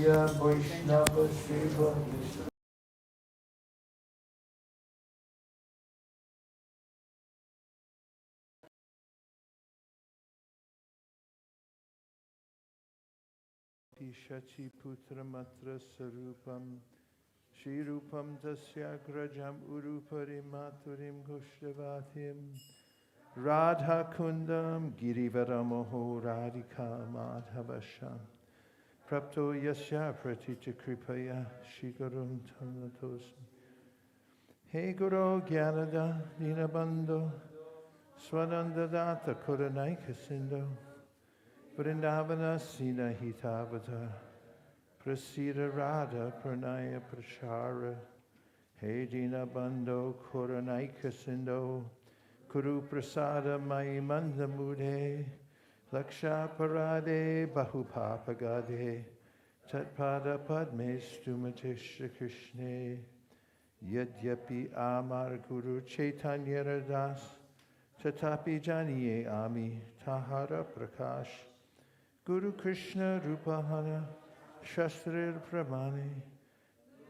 Vaishnava Seva Shachi Putra Matra Sarupam Shri Rupam Tasya Grajam Urupari Maturim Goshtavatim Radha Kundam Girivaramoho Radhika Madhavasham Prapto Yasya Pratitya Kripaya Shikarum Tamnatosmi He Guru Gyanada Dinabando Swanandadata Kuranaika Sindo Vrindavana Sina Hitavata Prasida Radha Pranaya Prashara He Dinabando Kuranaika Sindo Kuru Prasada Mai Mandamude Laksha Parade Bahupapagade Tatpada Padme Stumatisha Krishne Yadyapi Amar Guru Chaitanya Radas Tatapi Janiye Ami Tahara Prakash Guru Krishna Rupahana Shastrir Pramane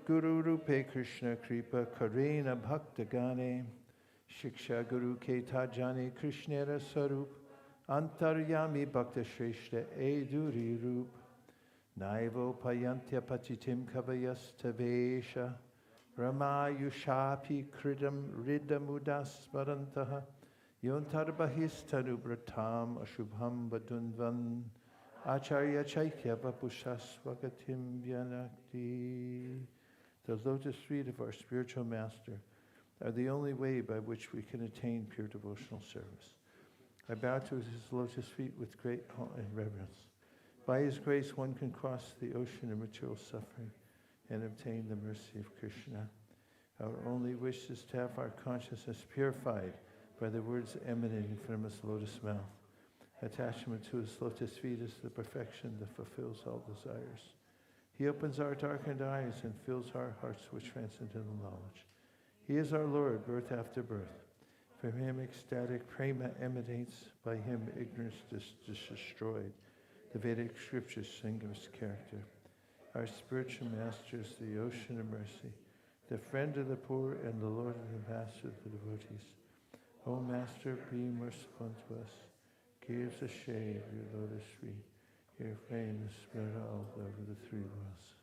Guru Rupe Krishna Kripa Karena Bhakta Gane Shiksha Guru Keta Jani Krishnera Sarup Antaryami Bhakta Shreshta Eduri Rup Naivo Payantya Patitim Kavayas Tavesha Ramayushapi Kridam Ridamudas Varantaha Yontarbahis Tanubratam Ashubham Badunvan Acharya Chaitya Vapushaswagatim Vyanakti. The lotus feet of our spiritual master are the only way by which we can attain pure devotional service. I bow to his lotus feet with great awe and reverence. By his grace one can cross the ocean of material suffering and obtain the mercy of Krishna. Our only wish is to have our consciousness purified by the words emanating from his lotus mouth. Attachment to his lotus feet is the perfection that fulfills all desires. He opens our darkened eyes and fills our hearts with transcendental knowledge. He is our Lord, birth after birth. From him ecstatic prema emanates, by him ignorance is destroyed. The Vedic scriptures sing of his character. Our spiritual master is the ocean of mercy, the friend of the poor and the Lord and the master of the devotees. O Master, be merciful unto us. Give us the shade of your lotus feet. Your fame is spread all over the three worlds.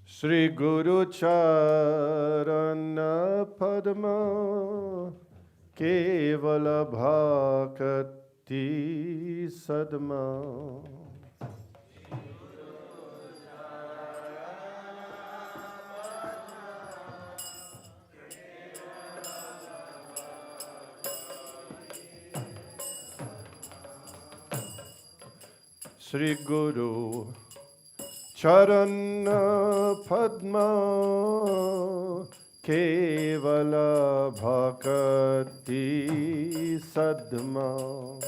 Sri Guru Charana Padma Kevala Bhakti Sadma Sri Guru Charana Padma Kevala Bhakti Sadma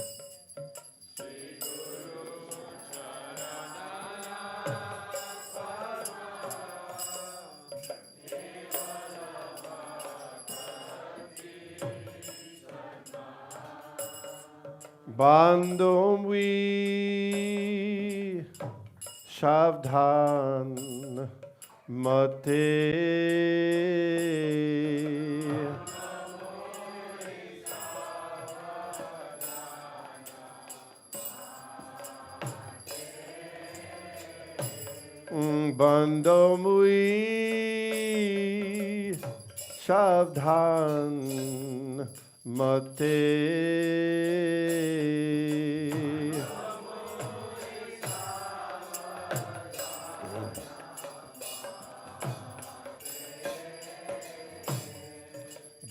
Bandom we Shavdhan Mate Bandamui Shavdhan Mate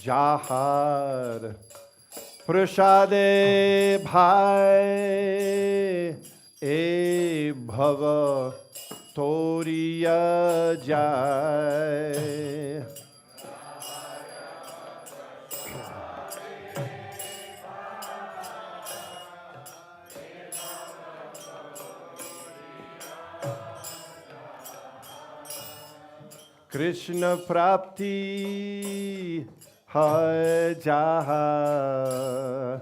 Jahar Prashade Bhai E Bhava Toriya Jai Krishna Prapti Hai Jaha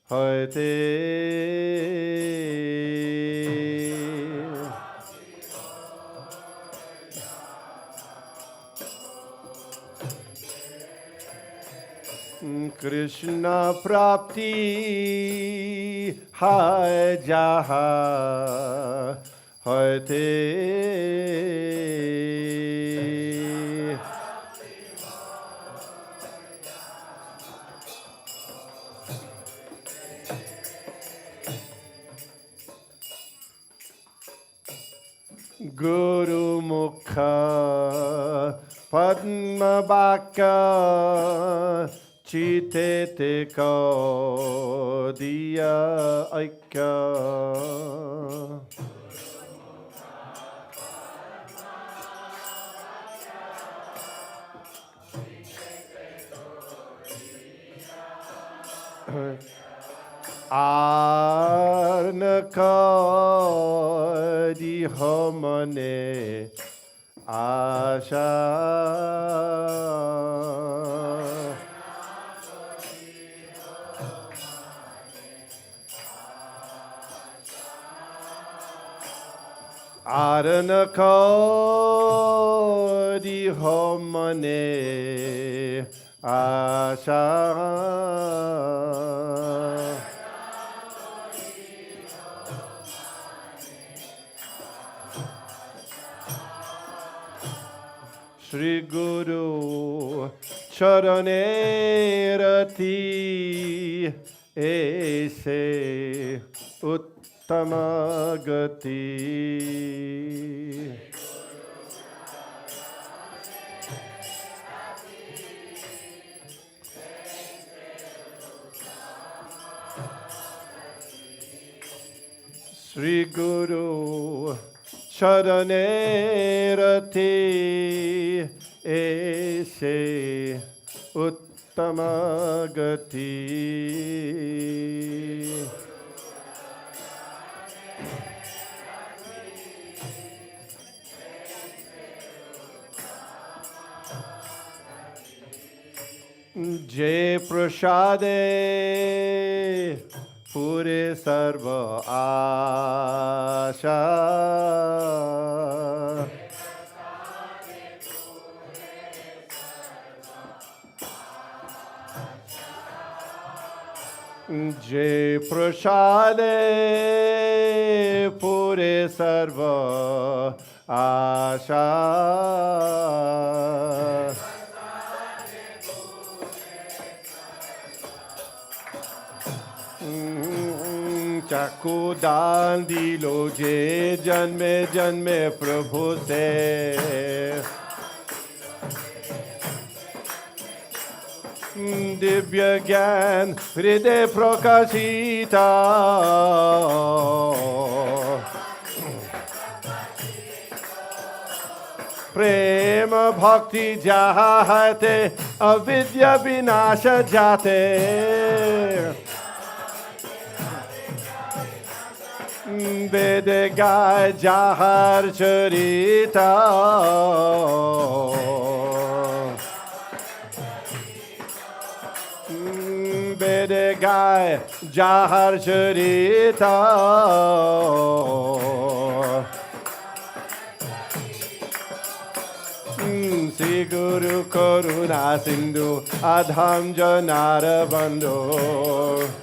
Hoite Krishna Prapti Hai Jaha Hoite Guru Mukha Padma Bhakya Chite Te Ko Diya Aikya Arnaka di homane asha Arnaka di homane asha Shri Guru Charane Rati Aise Uttama Gati Shri Guru Charane Rati Aise Uttama Gati Jai Prashade Puri Sarva Asha Jai Prashade Puri Sarva Asha Chaku daan dilo je janme janme Prabhu se Divya Gyan Hriday Prakashita Prema Bhakti Jahate Avidya Vinasha Jate Vede Gai Jahar Charita Vede Gai Jahar Charita Sri Guru Karuna Sindhu Adham Janara Bandhu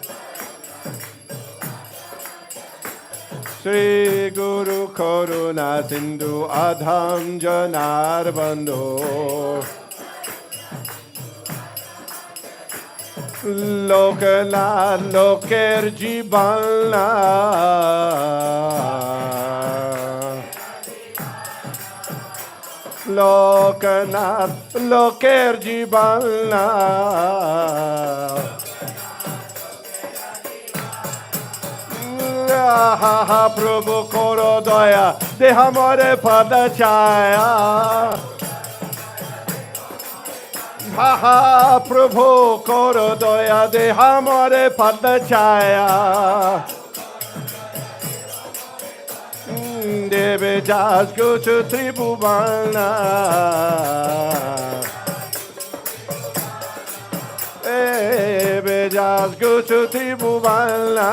Sri Guru Karuna Sindhu Adham Janar Bandhu Lokala Loker Jibalna Lokanath Loker Jibalna Ha Prabhu Koro Daya De Hamare Pada Chaya Ha Prabhu Koro Daya De Hamare Pada Chaya Deve jas kuchu tribhuvana. Deve jas kuchu tribhuvana.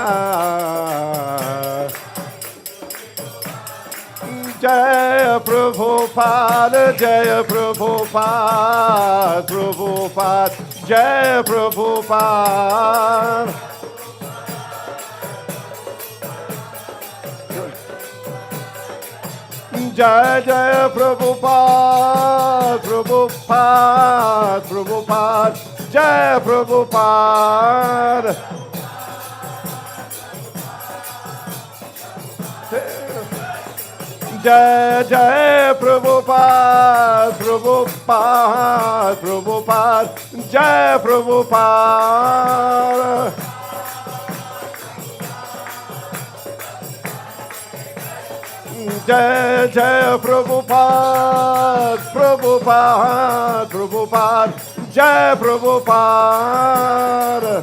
Jaya Prabhupada, Jaya Prabhupada, Prabhupada, Jaya Prabhupada. Jaya Jaya Prabhupada, Prabhupada, Prabhupada, Jaya Prabhupada. Jaya Jaya Prabhupada, Prabhupada, Prabhupada, Jaya Prabhupada. Jaya Jaya Prabhupada, Prabhupada, Prabhupada, Jaya Prabhupada.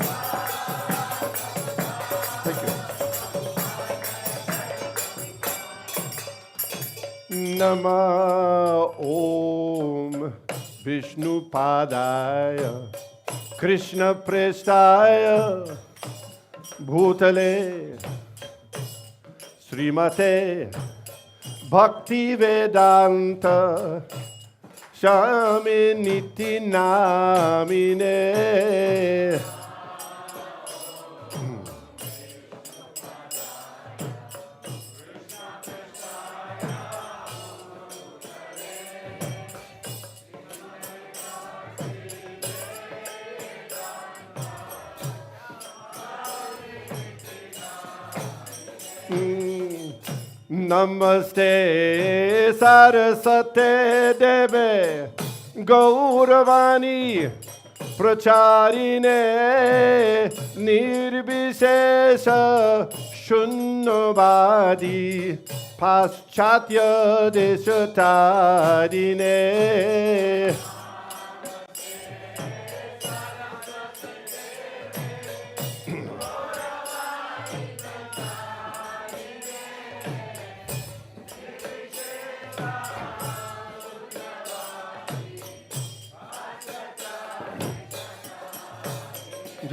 Thank you. Nama Om Vishnu Padaya Krishna Prestaya Bhutale Srimate Bhakti Vedanta Swami Niti Namine. Namaste Sarasate Deve Gauravani Pracharine Nirbishesha Shunnavadi Paschatya Deshatarine.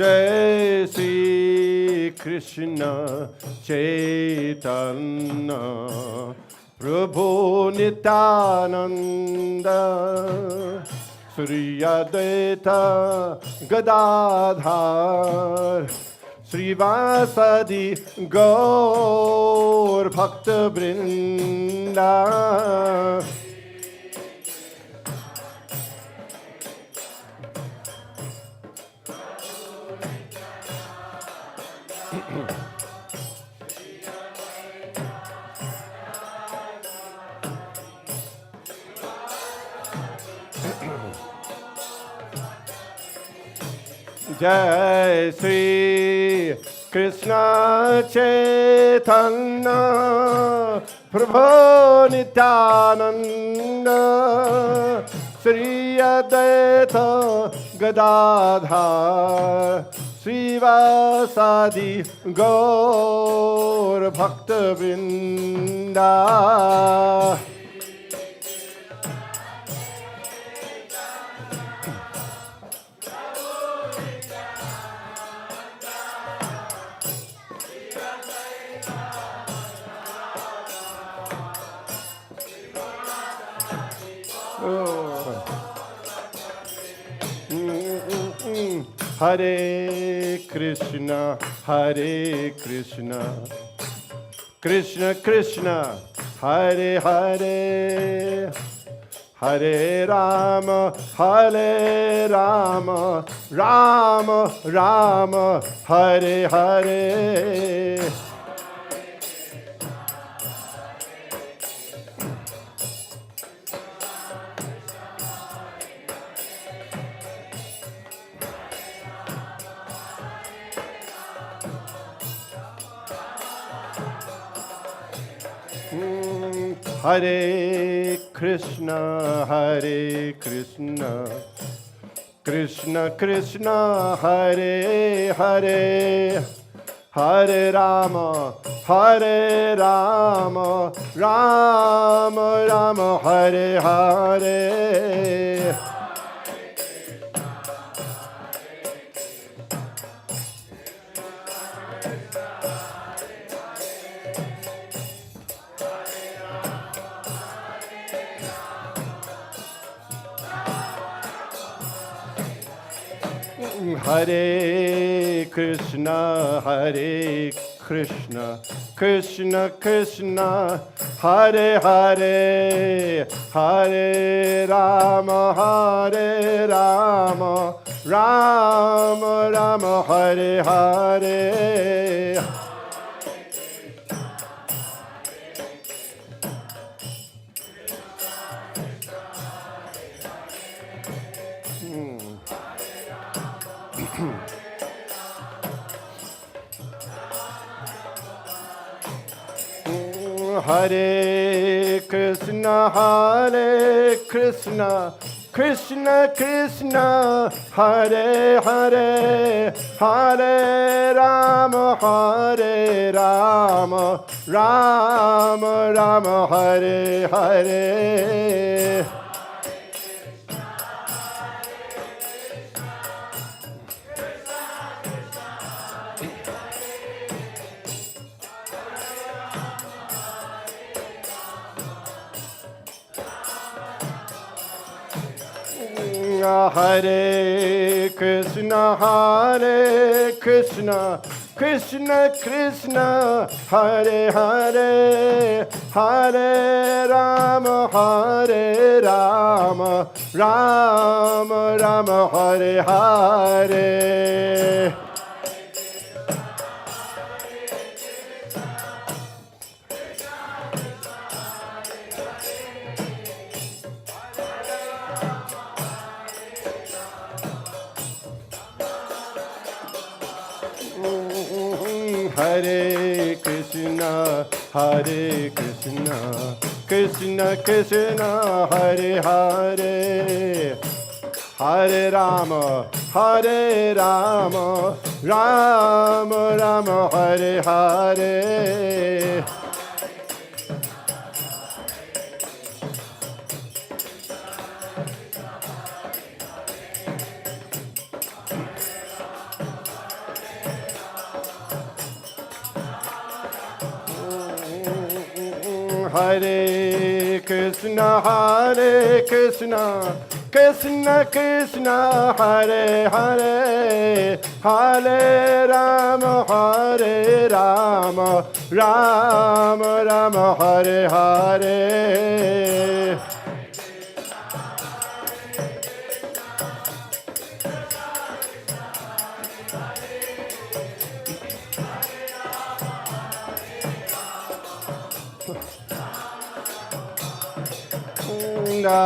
Jai Sri Krishna Chaitanya Prabhu Nityananda Sri Advaita Gadadhar Srivasadi Gaur Bhakta Vrinda. Jai Sri Krishna Chaitanya Prabhu Nityananda Sri Advaita Gadadhar Srivasadi Gaur Bhakta Vrinda. Hare Krishna, Hare Krishna, Krishna Krishna, Hare Hare, Hare Rama, Hare Rama, Rama Rama, Hare Hare. Hare Krishna, Hare Krishna, Krishna Krishna, Hare Hare, Hare Rama, Hare Rama, Rama Rama, Hare Hare. Hare Krishna, Hare Krishna, Krishna Krishna, Hare Hare, Hare Rama, Hare Rama, Rama Rama, Hare Hare. Hare Krishna, Hare Krishna, Krishna Krishna, Hare Hare, Hare Rama, Hare Rama, Rama Rama, Hare Hare. Hare Krishna, Hare Krishna, Krishna Krishna, Hare Hare, Hare Rama, Hare Rama, Rama Rama, Hare Hare. Hare Krishna, Hare Krishna, Krishna Krishna, Hare Hare, Hare Rama, Hare Rama, Rama Rama, Hare Hare. Hare Krishna, Hare Krishna, Krishna Krishna, Hare Hare, Hare Rama, Hare Rama, Rama Rama, Hare Hare.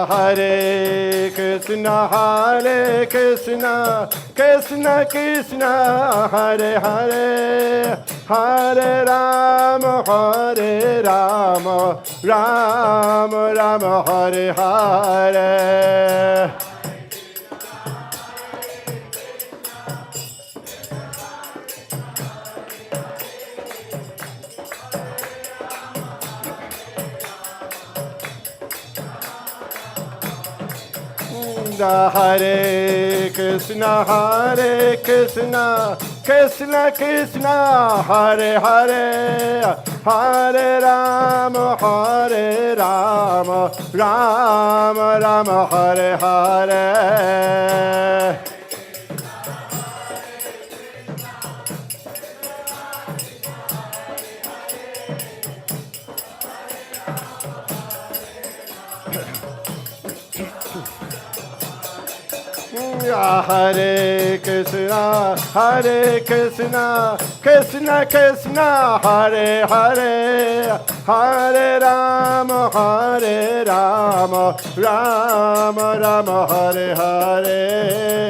Hare Krishna, Hare Krishna, Krishna Krishna, Hare Hare, Hare Rama, Hare Rama, Rama Rama, Hare Hare. Hare Krishna, Hare Krishna, Krishna Krishna, Hare Hare, Hare Rama, Hare Rama, Rama Rama, Hare Hare. Hare Krishna, Hare Krishna, Krishna Krishna, Hare Hare, Hare Rama, Hare Rama, Rama Rama, Hare Hare.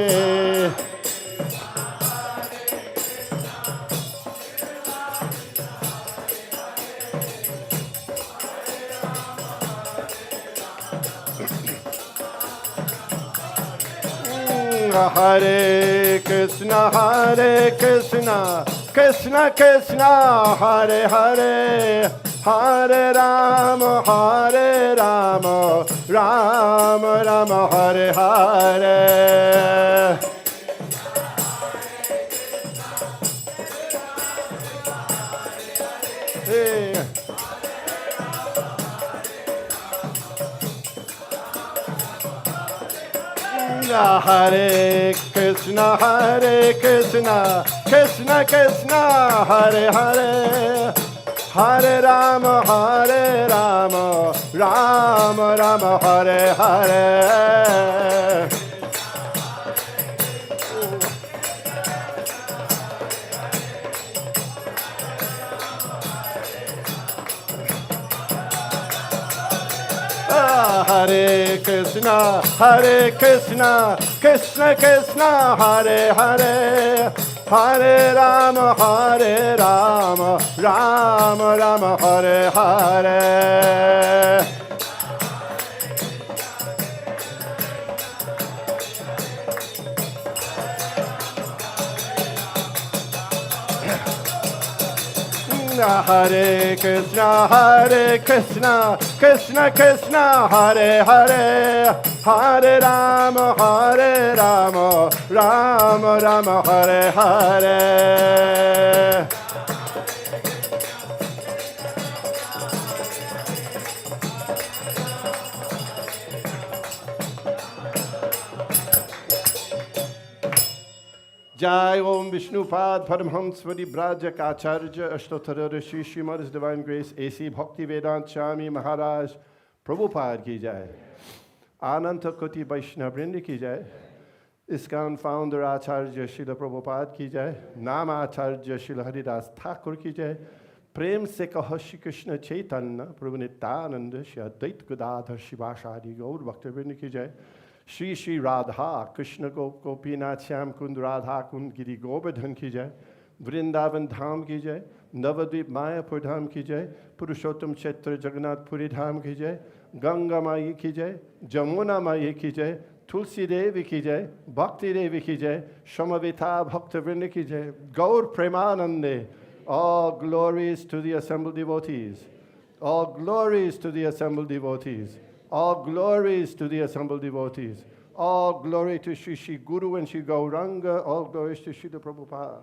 Hare Krishna, Hare Krishna, Krishna Krishna Hare Hare Hare Rama Rama Rama Hare Hare. Hey. Hare Krishna Krishna Krishna Hare Hare Hare Rama Rama Rama Hare Hare. Hare Krishna Krishna Krishna Hare Hare Hare Rama Rama Rama Hare Hare. Hare Krishna Krishna Krishna Hare Hare Hare Rama Rama Rama Hare Hare. Jai Om Vishnupad Paramhams Varibrajak Acharya Ashtotara Rishi Srimad His Divine Grace A.C. Bhakti Vedant Swami Maharaj Prabhupada ki jai. Ananta Koti Vaishnava Vrindi ki jai. ISKCON founder Acharya Srila Prabhupada ki jai. Nama Acharya Srila Haridas Thakur ki jai. Prem se kaha Shri Krishna Chaitanya Prabhu Nityananda Shri Advait Gadadhar Shivashadi Gaur Bhakta Vrindi ki jai. Shri Shri Radha Krishna Gopinath Shyam Kund Radha Kund Giri Govardhan ki jai. Vrindavan Dham ki jai. Navadvip Mayapur Dham ki jai. Purushottam Kshetra Jagannath Puri Dham ki jai. Ganga Mai ki jai. Jamuna Mai ki jai. Tulsi Devi ki jai. Bhakti Devi ki jai. Shamavita Bhakta Vrinda ki jai. Gaur Premanande. All glories to the assembled devotees. All glories to the assembled devotees. All glories to the assembled devotees. All glory to Shri Shri Guru and Shri Gauranga. All glories to Srila Prabhupada.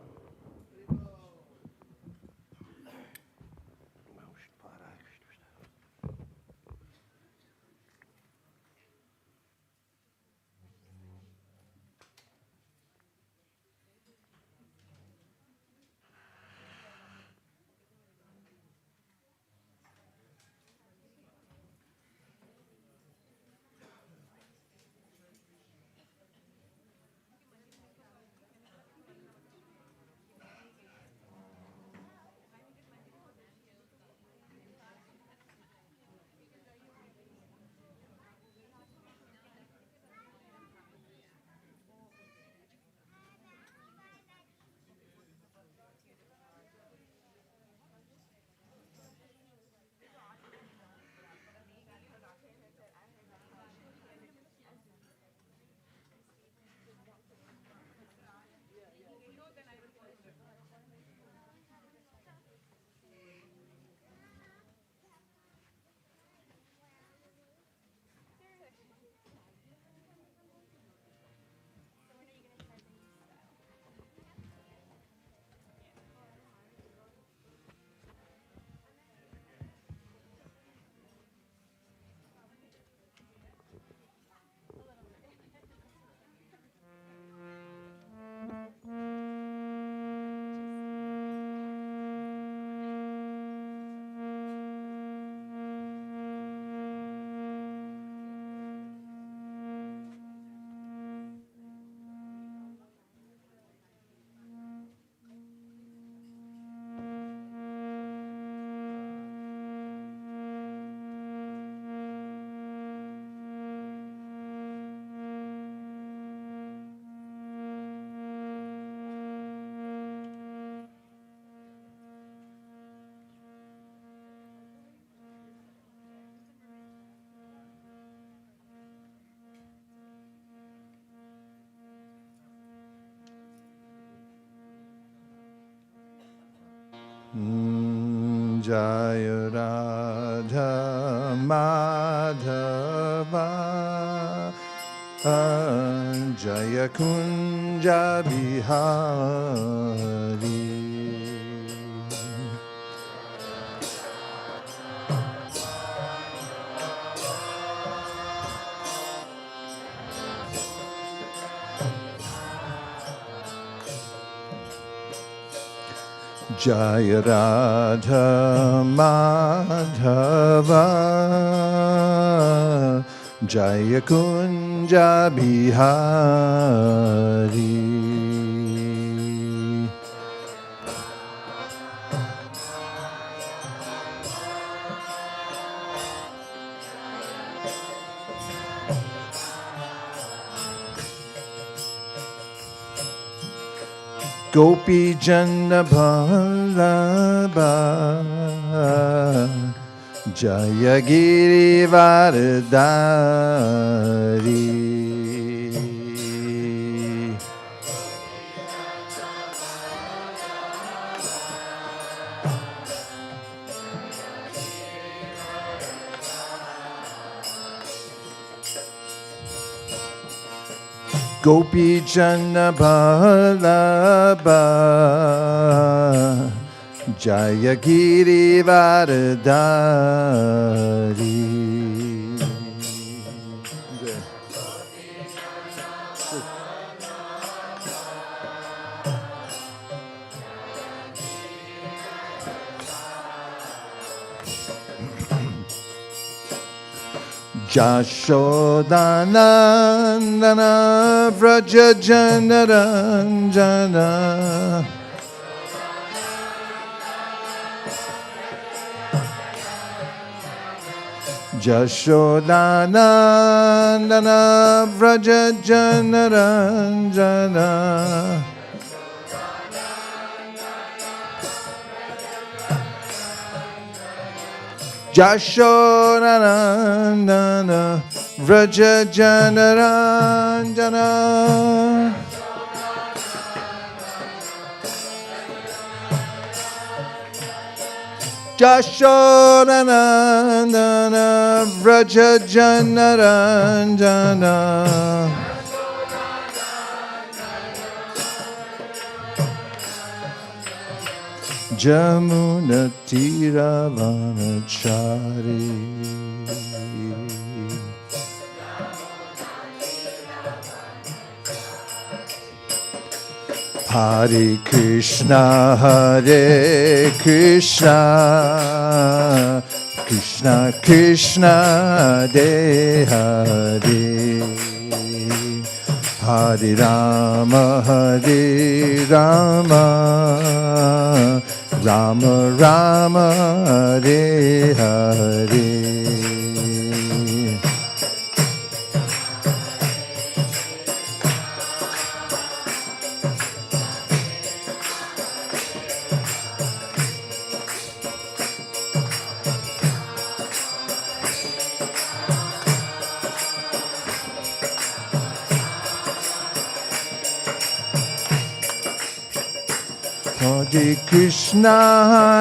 Jaya Radha Madhava Jaya Kunja Bihari. Jaya Radha Madhava Jaya Kunja Bihari. Gopi Jana Ballabha Jaya Giri Vardhari. Gopi Jana Ballabha Jaya Giri Vardhari. Jashodanandana Vraja Janaranjana Jashodanandana Vraja Janaranjana Jashodanandana Vraja Janaranjana Jashodanandana Vraja Janaranjana Jamuna Tiravanachari. Hare Krishna, Hare Krishna, Krishna Krishna, Hare Hare, Hare Rama, Hare Rama, Rama Rama, Hare Hare. Hare Krishna,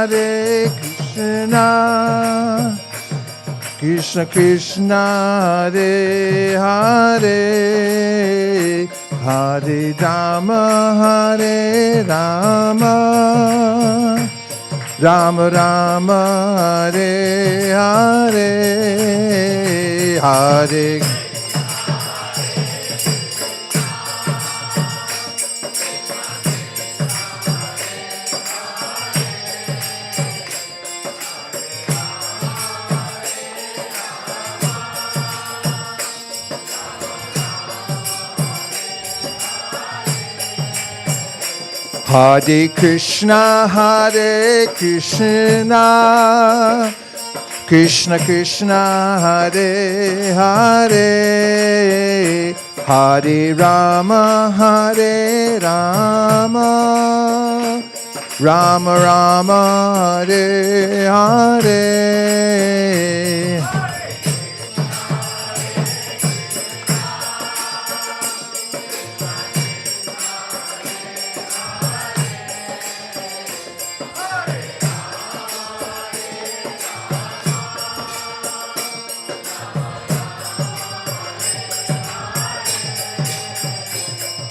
Hare Krishna, Krishna Krishna, Hare Hare, Hare Rama, Hare Rama, Rama Rama, Hare Hare, Hare Hare Krishna, Hare Krishna, Krishna Krishna, Hare Hare, Hare Rama, Hare Rama, Rama Rama, Hare Hare.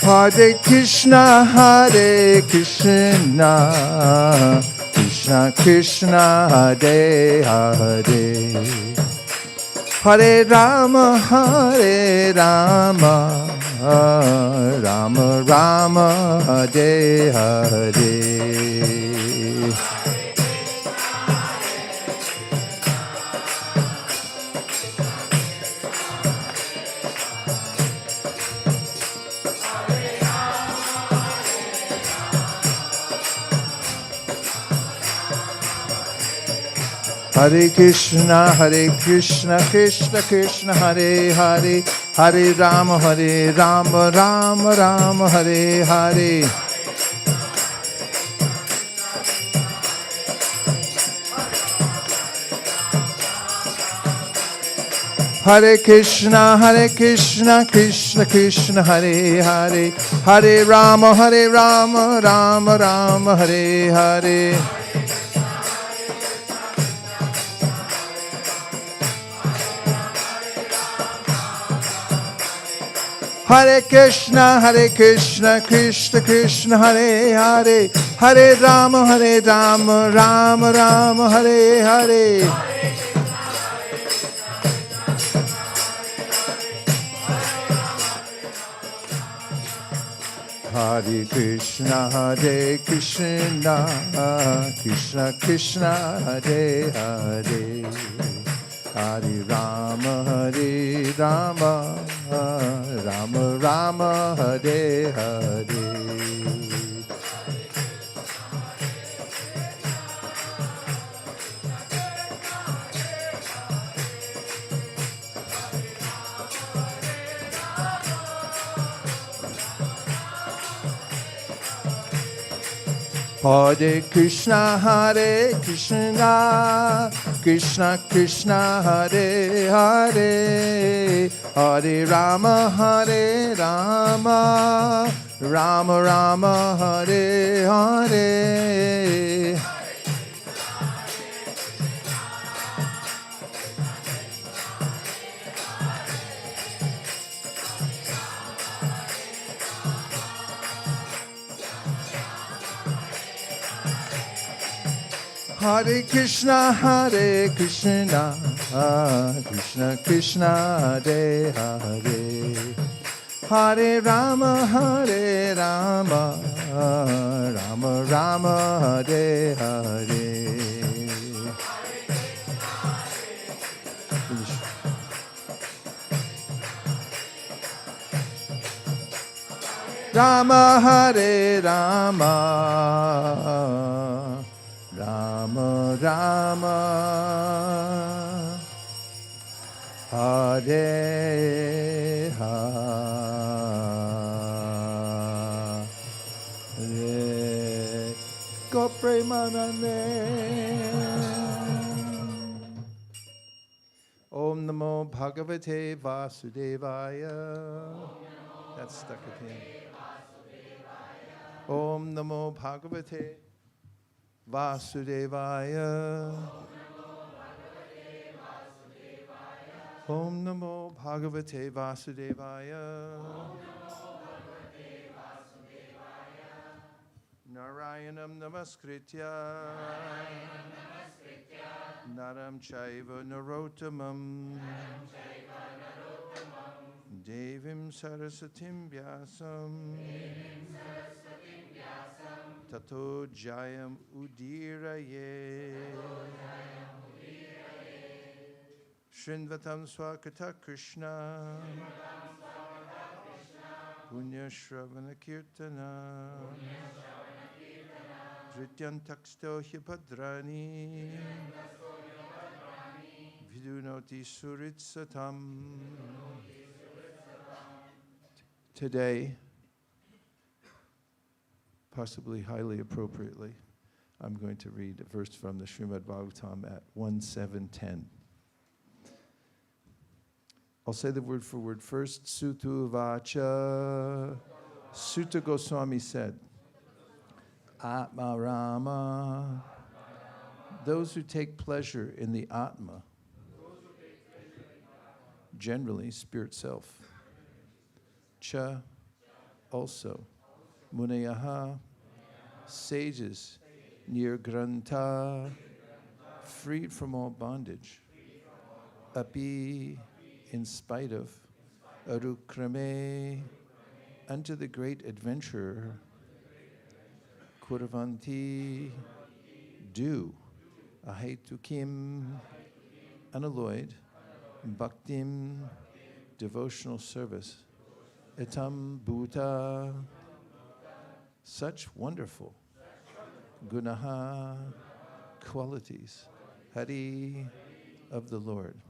Hare Krishna, Krishna Krishna, Hare Hare, Hare Rama, Rama Rama, Hare Hare. Hare Krishna, Krishna Krishna, Hare Hare, Hare Rama, Rama Rama, Hare Hare. Hare Krishna, Krishna Krishna, Hare Hare, Hare Rama, Rama Rama, Hare Hare. Hare Krishna, Krishna Krishna, Hare Hare, Hare Rama, Rama Rama, Hare Hare. Hare Krishna, Krishna Krishna, Hare Hare, Hare Rama, Rama Rama, Hare Hare. Hare Krishna, Krishna Krishna, Hare Hare, Hare Rama, Rama Rama, Hare Hare. Hare Krishna, Krishna Krishna, Hare Hare, Hare Rama, Rama Rama, Hare Hare. Rama, Hare Rama, Rama Rama, Hare Hare. Go Premanande. Om Namo Bhagavate Vasudevaya. That's stuck at the end. Om Namo Bhagavate Vasudevaya. Om Namo Bhagavate Vasudevaya. Narayanam Namaskritya Naram Chaiva Narottamam Devim Sarasatim Vyasam Tato Jayam Udiraye Srinvatam Swakata Krishna Punya Shravana Kirtana Drityantaksto Hipadrani Vidunoti Suritsatam. Today, possibly highly appropriately, I'm going to read a verse from the Srimad Bhagvatam at 1:7-10. I'll say the word for word first. Sūta Vacha. Sūta Gosvāmī said, ātmārāmas, those who take pleasure in the ātmā, generally spirit self. Cha, also. Munayaha, sages, nirgranta, freed from all bondage. Api, in spite of. Arukrame, unto the great adventurer. Kurvanti, do. Ahetukim, unalloyed. Bhaktim, devotional service. Etam bhuta, such wonderful. Gunaha, qualities. Hari, of the Lord.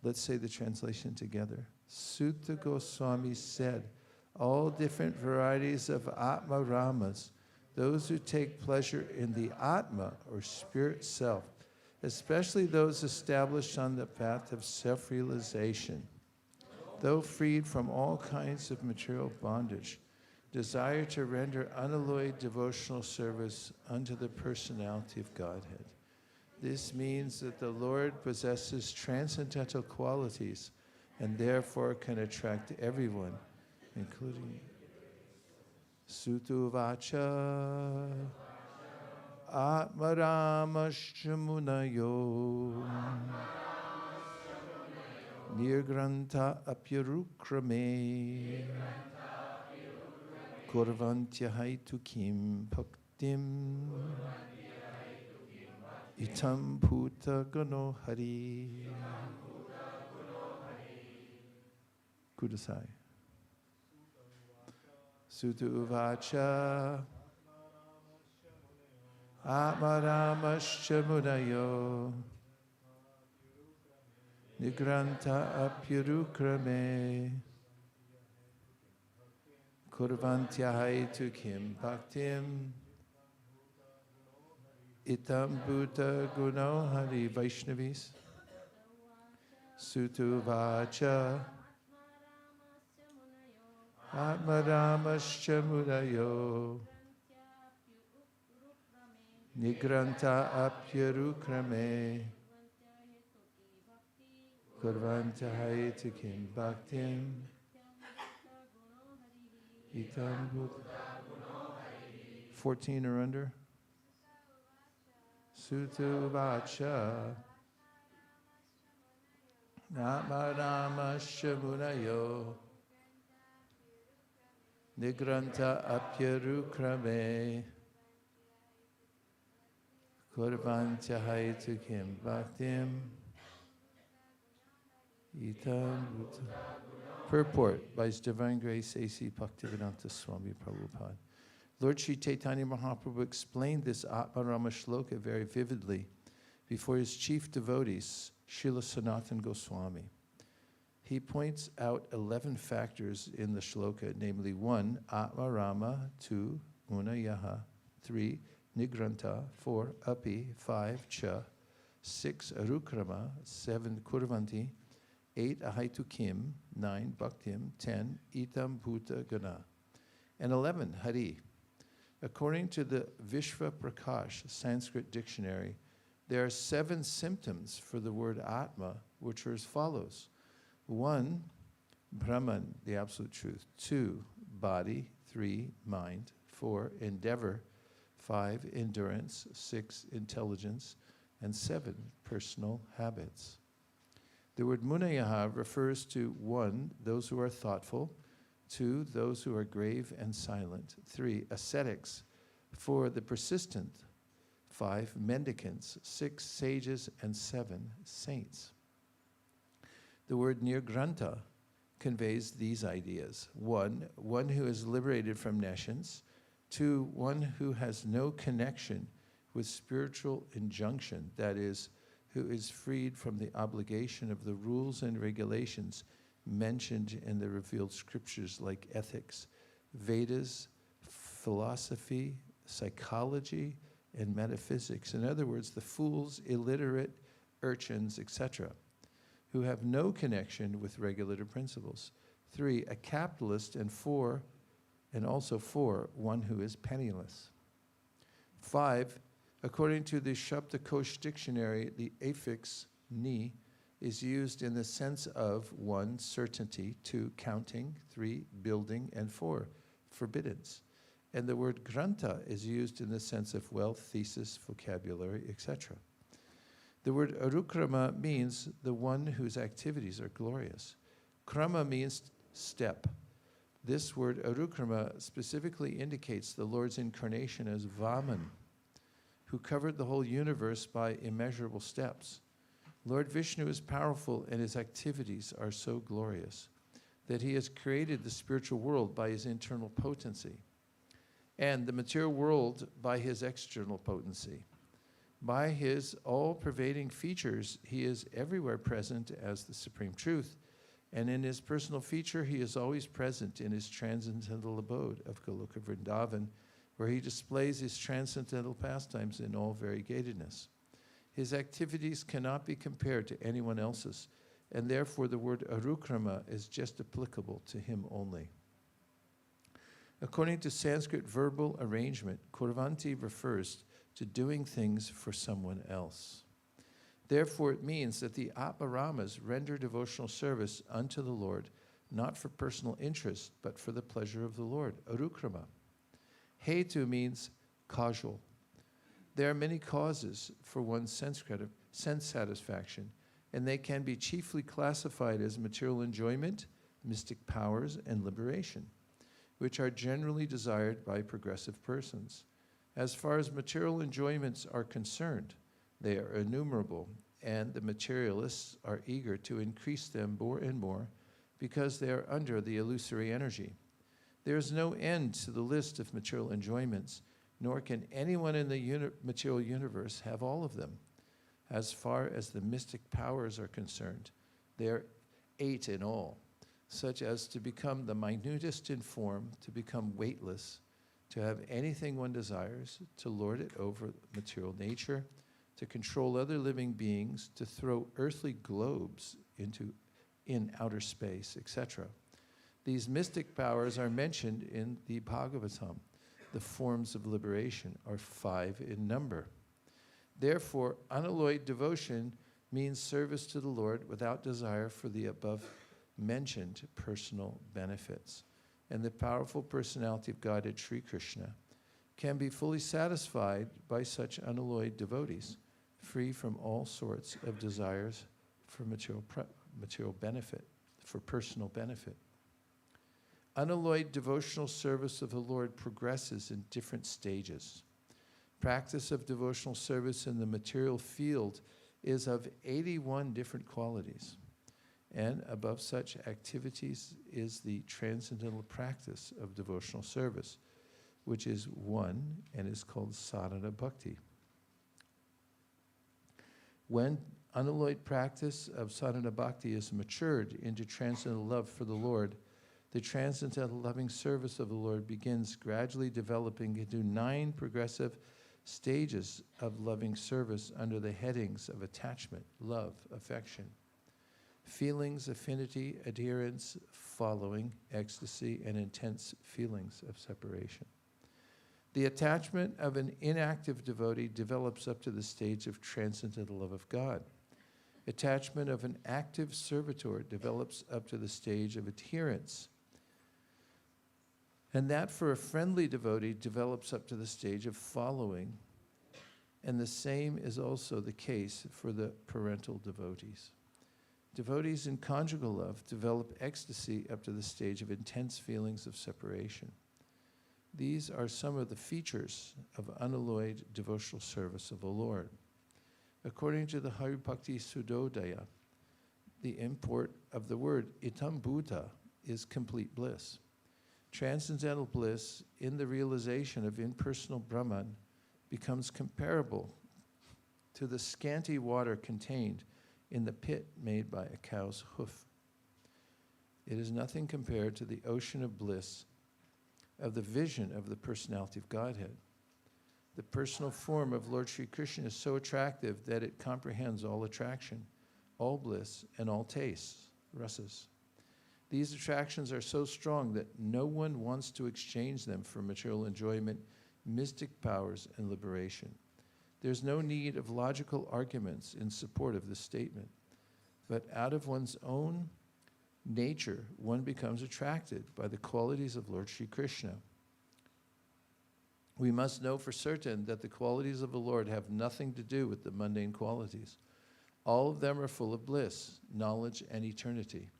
Let's say the translation together. Sūta Gosvāmī said, all different varieties of ātmārāmas, those who take pleasure in the ātmā, or spirit self, especially those established on the path of self-realization, though freed from all kinds of material bondage, desire to render unalloyed devotional service unto the personality of Godhead. This means that the Lord possesses transcendental qualities and therefore can attract everyone, including Sūta Vacha ātmārāmas munayo nirgranta apyarukrame kurvantyahaitu bhaktim itam bhuta gano hari. Kudasai. Sūta Uvacha ātmārāmas munayo nigranta apyarukrame kurvantyahaitu bhaktim itam bhuta guno hari. Vaishnavis. Sūta Vacha ātmārāmas munayo nigranta apyarukrame kurvantyahaitu bhaktim itam bhuta. 14 or under. Sūta Vacha ātmārāmas munayo nigranta apyarukrame kurvantyahaitu bhaktim itam bhuta. Purport by His Divine Grace A.C. Bhaktivedanta Swami Prabhupada. Lord Sri Chaitanya Mahaprabhu explained this ātmārāmas shloka very vividly before his chief devotees, Srila Sanatana Goswami. He points out 11 factors in the shloka, namely 1, ātmārāma, 2, munayaha, 3, nigranta, 4, api, 5, cha, 6, arukrama, 7, kurvanti, 8, ahaitukim, 9, bhaktim, 10, itam bhuta gana, and 11, hari. According to the Vishva Prakash Sanskrit dictionary, there are 7 symptoms for the word ātmā, which are as follows. 1, Brahman, the absolute truth. 2, body. 3, mind. 4, endeavor. 5, endurance. 6, intelligence. And 7, personal habits. The word munayaha refers to 1, those who are thoughtful. 2, those who are grave and silent. 3, ascetics. 4, the persistent. 5, mendicants. 6, sages. And 7, saints. The word nirgranta conveys these ideas. 1, one who is liberated from nescience. 2, one who has no connection with spiritual injunction, that is, who is freed from the obligation of the rules and regulations mentioned in the revealed scriptures like ethics, Vedas, philosophy, psychology, and metaphysics. In other words, the fools, illiterate, urchins, etc., who have no connection with regulative principles. 3, a capitalist, and 4, one who is penniless. 5, according to the Shabdakosh dictionary, the affix ni is used in the sense of 1, certainty, 2, counting, 3, building, and 4, forbiddance. And the word granta is used in the sense of wealth, thesis, vocabulary, etc. The word arukrama means the one whose activities are glorious. Krama means step. This word arukrama specifically indicates the Lord's incarnation as Vaman, who covered the whole universe by immeasurable steps. Lord Vishnu is powerful and his activities are so glorious that he has created the spiritual world by his internal potency and the material world by his external potency. By his all-pervading features, he is everywhere present as the Supreme Truth, and in his personal feature, he is always present in his transcendental abode of Goloka Vrindavan, where he displays his transcendental pastimes in all variegatedness. His activities cannot be compared to anyone else's, and therefore the word arukrama is just applicable to him only. According to Sanskrit verbal arrangement, kurvanti refers to doing things for someone else. Therefore, it means that the ātmārāmas render devotional service unto the Lord, not for personal interest, but for the pleasure of the Lord, arukrama. Hetu means causal. There are many causes for one's sense satisfaction, and they can be chiefly classified as material enjoyment, mystic powers, and liberation, which are generally desired by progressive persons. As far as material enjoyments are concerned, they are innumerable, and the materialists are eager to increase them more and more because they are under the illusory energy. There is no end to the list of material enjoyments, nor can anyone in the material universe have all of them. As far as the mystic powers are concerned, there are 8 in all, such as to become the minutest in form, to become weightless, to have anything one desires, to lord it over material nature, to control other living beings, to throw earthly globes in outer space, etc. These mystic powers are mentioned in the Bhagvatam. The forms of liberation are 5 in number. Therefore, unalloyed devotion means service to the Lord without desire for the above-mentioned personal benefits. And the powerful personality of Godhead, Sri Krishna, can be fully satisfied by such unalloyed devotees, free from all sorts of desires for material benefit, for personal benefit. Unalloyed devotional service of the Lord progresses in different stages. Practice of devotional service in the material field is of 81 different qualities. And above such activities is the transcendental practice of devotional service, which is 1 and is called sadhana bhakti. When unalloyed practice of sadhana bhakti is matured into transcendental love for the Lord, the transcendental loving service of the Lord begins gradually developing into 9 progressive stages of loving service under the headings of attachment, love, affection, feelings, affinity, adherence, following, ecstasy, and intense feelings of separation. The attachment of an inactive devotee develops up to the stage of transcendental love of God. Attachment of an active servitor develops up to the stage of adherence. And that for a friendly devotee develops up to the stage of following. And the same is also the case for the parental devotees. Devotees in conjugal love develop ecstasy up to the stage of intense feelings of separation. These are some of the features of unalloyed devotional service of the Lord. According to the Hari Bhakti Sudodaya, the import of the word itam buddha is complete bliss. Transcendental bliss in the realization of impersonal Brahman becomes comparable to the scanty water contained in the pit made by a cow's hoof. It is nothing compared to the ocean of bliss of the vision of the personality of Godhead. The personal form of Lord Sri Krishna is so attractive that it comprehends all attraction, all bliss, and all tastes, rasas. These attractions are so strong that no one wants to exchange them for material enjoyment, mystic powers, and liberation. There's no need of logical arguments in support of this statement. but out of one's own nature, one becomes attracted by the qualities of Lord Sri Krishna. We must know for certain that the qualities of the Lord have nothing to do with the mundane qualities. All of them are full of bliss, knowledge, and eternity.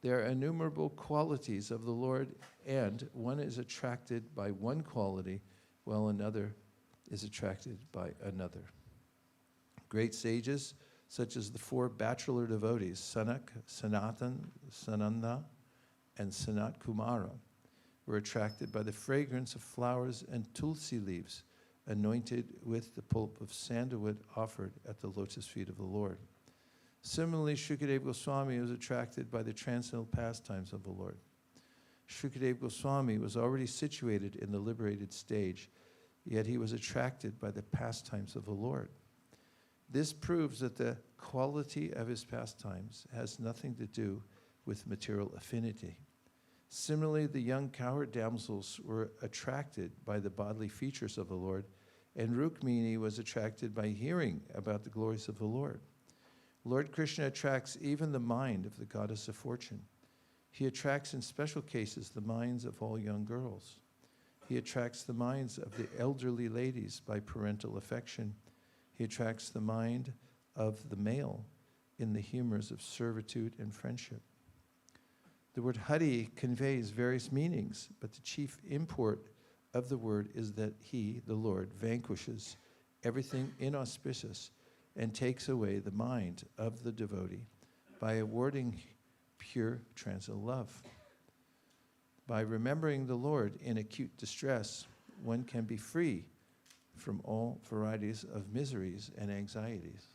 There are innumerable qualities of the Lord, and one is attracted by one quality, while another is attracted by another. Great sages, such as the four bachelor devotees, Sanak, Sanatan, Sananda, and Sanat Kumara, were attracted by the fragrance of flowers and tulsi leaves, anointed with the pulp of sandalwood offered at the lotus feet of the Lord. Similarly, Sūta Gosvāmī was attracted by the transcendental pastimes of the Lord. Sūta Gosvāmī was already situated in the liberated stage, yet he was attracted by the pastimes of the Lord. This proves that the quality of his pastimes has nothing to do with material affinity. Similarly, the young cowherd damsels were attracted by the bodily features of the Lord, and Rukmini was attracted by hearing about the glories of the Lord. Lord Krishna attracts even the mind of the goddess of fortune. He attracts in special cases the minds of all young girls. He attracts the minds of the elderly ladies by parental affection. He attracts the mind of the male in the humors of servitude and friendship. The word Hari conveys various meanings, but the chief import of the word is that he, the Lord, vanquishes everything inauspicious and takes away the mind of the devotee by awarding pure transcendental love. By remembering the Lord in acute distress, one can be free from all varieties of miseries and anxieties.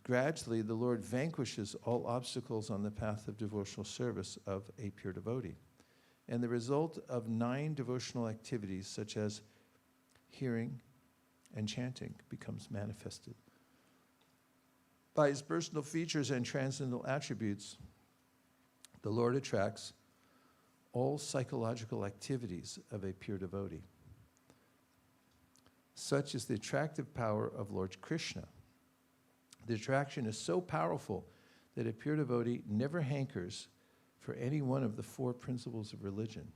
Gradually, the Lord vanquishes all obstacles on the path of devotional service of a pure devotee. And the result of 9 devotional activities, such as hearing and chanting, becomes manifested. By his personal features and transcendental attributes, the Lord attracts all psychological activities of a pure devotee. Such is the attractive power of Lord Krishna. The attraction is so powerful that a pure devotee never hankers for any one of the 4 principles of religion.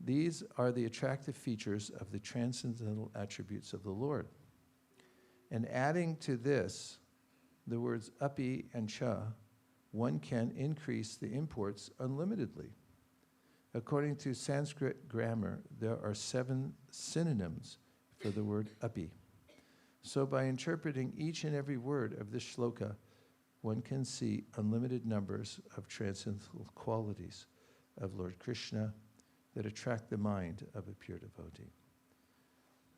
These are the attractive features of the transcendental attributes of the Lord. And adding to this the words api and cha, one can increase the imports unlimitedly. According to Sanskrit grammar, there are 7 synonyms for the word api. So by interpreting each and every word of this shloka, one can see unlimited numbers of transcendental qualities of Lord Krishna that attract the mind of a pure devotee.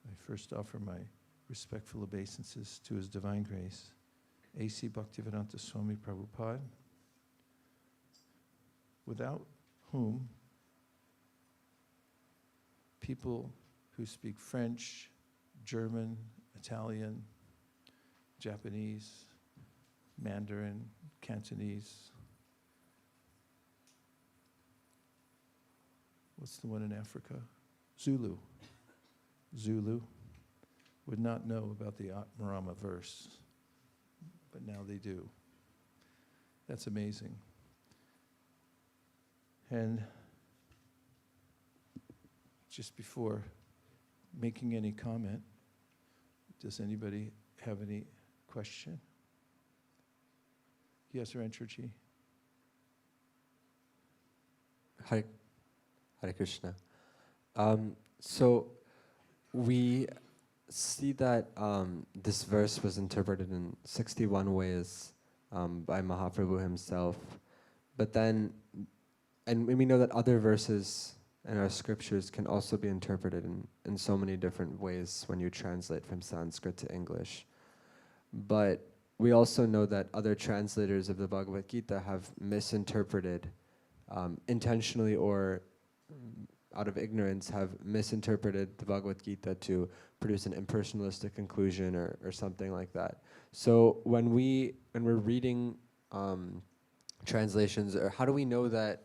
I first offer my respectful obeisances to His Divine Grace, A.C. Bhaktivedanta Swami Prabhupada, without whom people who speak French, German, Italian, Japanese, Mandarin, Cantonese, what's the one in Africa? Zulu would not know about the ātmārāmas verse, but now they do. That's amazing. And just before making any comment, does anybody have any question? Yes, Rancherji. Hare Krishna. So we see that this verse was interpreted in 61 ways by Mahaprabhu himself. But then, and we know that other verses in our scriptures can also be interpreted in so many different ways when you translate from Sanskrit to English. But we also know that other translators of the Bhagavad Gita have misinterpreted, intentionally or out of ignorance, have misinterpreted the Bhagavad Gita to produce an impersonalistic conclusion or something like that. So when we're reading translations, or how do we know that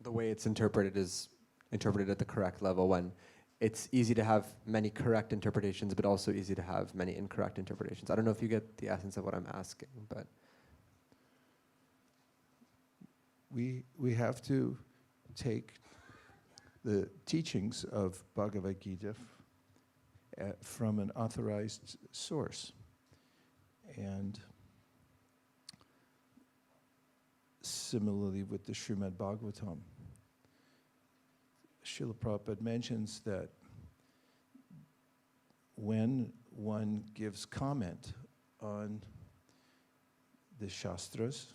the way it's interpreted is interpreted at the correct level when it's easy to have many correct interpretations, but also easy to have many incorrect interpretations. I don't know if you get the essence of what I'm asking, but we have to take the teachings of Bhagavad Gita from an authorized source. And similarly with the Srimad Bhagvatam, Srila Prabhupada mentions that when one gives comment on the Shastras,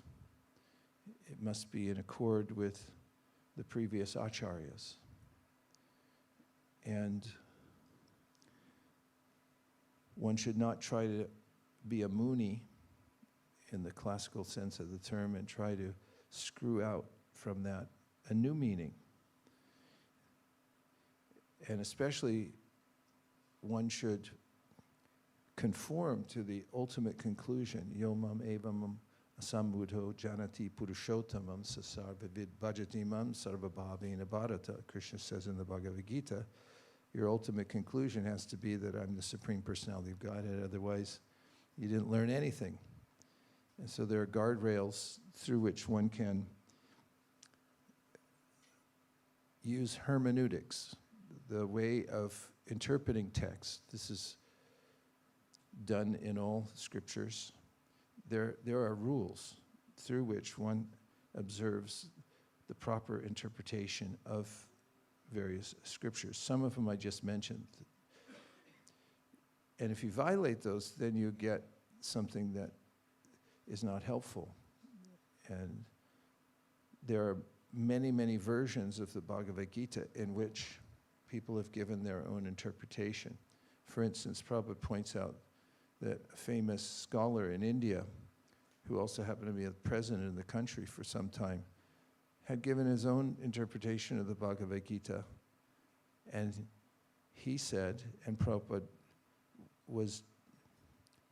it must be in accord with the previous acharyas. And one should not try to be a muni in the classical sense of the term and try to screw out from that a new meaning. And especially one should conform to the ultimate conclusion, yomam evam asambuddho janati purushottamam sasarvavid bhajatimam sarvabhavena bharata. Krishna says in the Bhagavad Gita, your ultimate conclusion has to be that I'm the Supreme Personality of Godhead, otherwise you didn't learn anything. And so there are guardrails through which one can use hermeneutics, the way of interpreting text. This is done in all scriptures. There are rules through which one observes the proper interpretation of various scriptures. Some of them I just mentioned. And if you violate those, then you get something that is not helpful. And there are many, many versions of the Bhagavad Gita in which people have given their own interpretation. For instance, Prabhupada points out that a famous scholar in India, who also happened to be the president of the country for some time, had given his own interpretation of the Bhagavad Gita. And he said, and Prabhupada was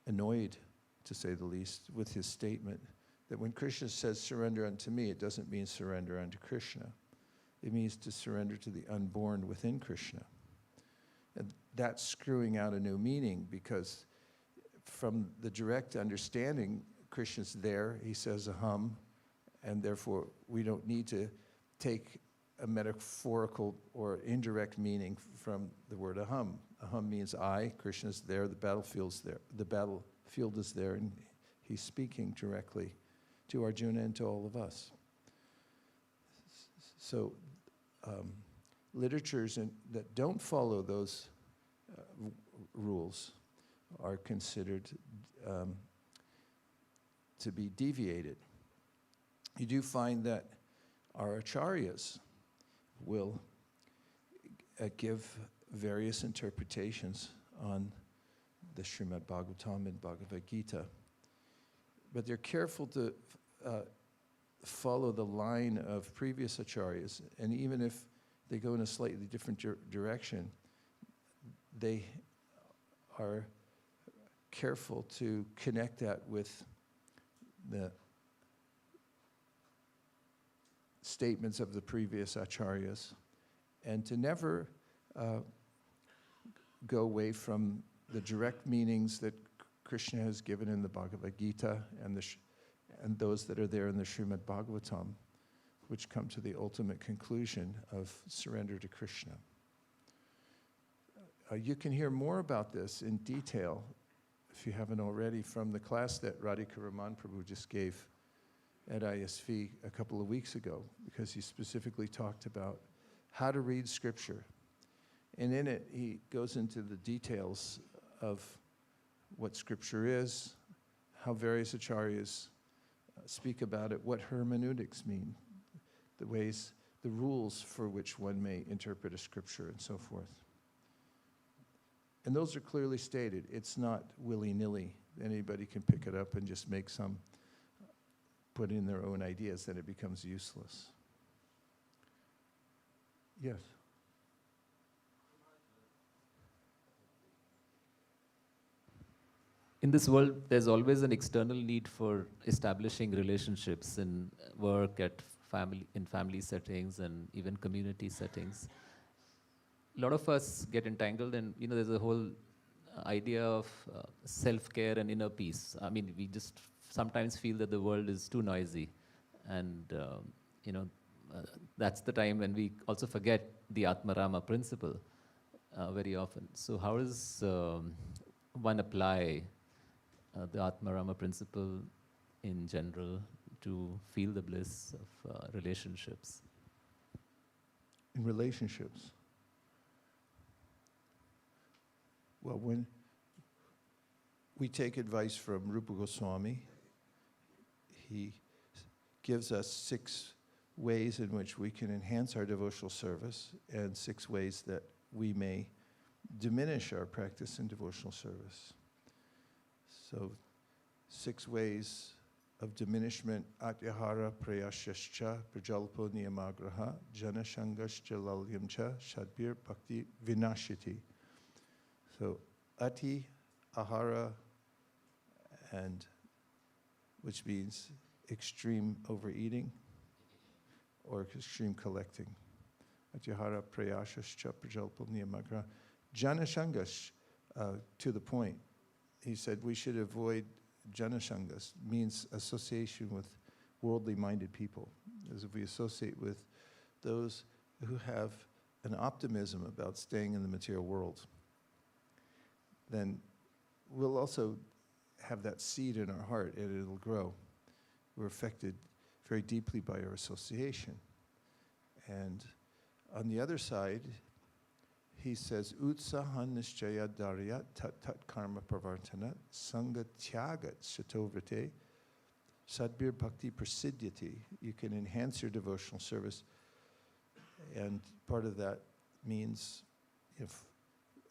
annoyed, to say the least, with his statement that when Krishna says surrender unto me, it doesn't mean surrender unto Krishna. It means to surrender to the unborn within Krishna. And that's screwing out a new meaning, because from the direct understanding, Krishna's there, he says aham, and therefore we don't need to take a metaphorical or indirect meaning from the word aham. Aham means I, Krishna's there, the battlefield's there, the battlefield is there, and he's speaking directly to Arjuna and to all of us. So literatures that don't follow those rules are considered to be deviated. You do find that our acharyas will give various interpretations on the Srimad Bhagavatam and Bhagavad Gita, but they're careful to follow the line of previous acharyas, and even if they go in a slightly different direction, they are careful to connect that with the statements of the previous acharyas, and to never go away from the direct meanings that Krishna has given in the Bhagavad Gita and those that are there in the Srimad Bhagavatam, which come to the ultimate conclusion of surrender to Krishna. You can hear more about this in detail, if you haven't already, from the class that Radhika Raman Prabhu just gave at ISV a couple of weeks ago, because he specifically talked about how to read scripture. And in it, he goes into the details of what scripture is, how various acharyas speak about it, what hermeneutics mean, the rules for which one may interpret a scripture, and so forth. And those are clearly stated. It's not willy-nilly. Anybody can pick it up and just make some, put in their own ideas, then it becomes useless. Yes? In this world, there's always an external need for establishing relationships in work, in family settings, and even community settings. a lot of us get entangled, and there's a whole idea of self-care and inner peace. I mean, we just sometimes feel that the world is too noisy, and that's the time when we also forget the ātmārāmas principle very often. So how does one apply the ātmārāmas principle in general to feel the bliss of relationships? In relationships. Well, when we take advice from Sūta Gosvāmī, he gives us 6 ways in which we can enhance our devotional service and 6 ways that we may diminish our practice in devotional service. So 6 ways of diminishment: atyahara prayashascha prajalpo niyamagraha janashangascha lalyamcha shadbir bhakti vinashiti. So ati, ahara, and which means extreme overeating or extreme collecting. Atyahara prayashascha prajalpo niyamagraha janashangash, to the point. He said we should avoid janashangas, means association with worldly minded people. As if we associate with those who have an optimism about staying in the material world, then we'll also have that seed in our heart and it'll grow. We're affected very deeply by our association. And on the other side, he says, utsahan nishchaya daryat tat tat karma pravartana sangha tyagat shatovrite sadbir bhakti prasidyati. You can enhance your devotional service, and part of that means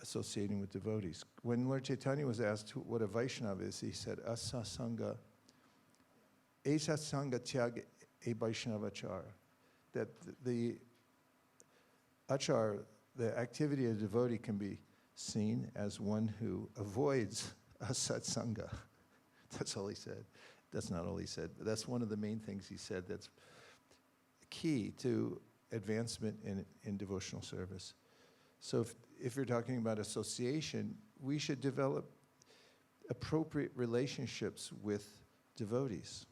associating with devotees. When Lord Chaitanya was asked what a Vaishnava is, he said, asa sangha, esa sangha tyag e Vaishnavachar. That the achar, the activity of a devotee, can be seen as one who avoids asatsanga. That's all he said. That's not all he said, but that's one of the main things he said that's key to advancement in devotional service. So if you're talking about association, we should develop appropriate relationships with devotees.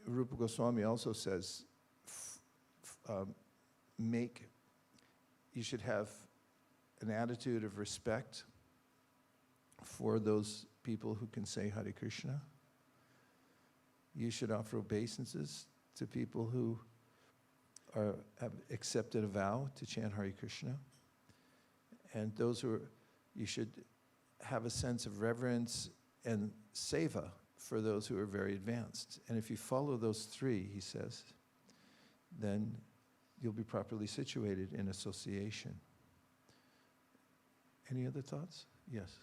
Rupa Goswami also says, you should have an attitude of respect for those people who can say Hare Krishna. You should offer obeisances to people who have accepted a vow to chant Hare Krishna. And you should have a sense of reverence and seva for those who are very advanced. And if you follow those 3, he says, then you'll be properly situated in association. Any other thoughts? Yes.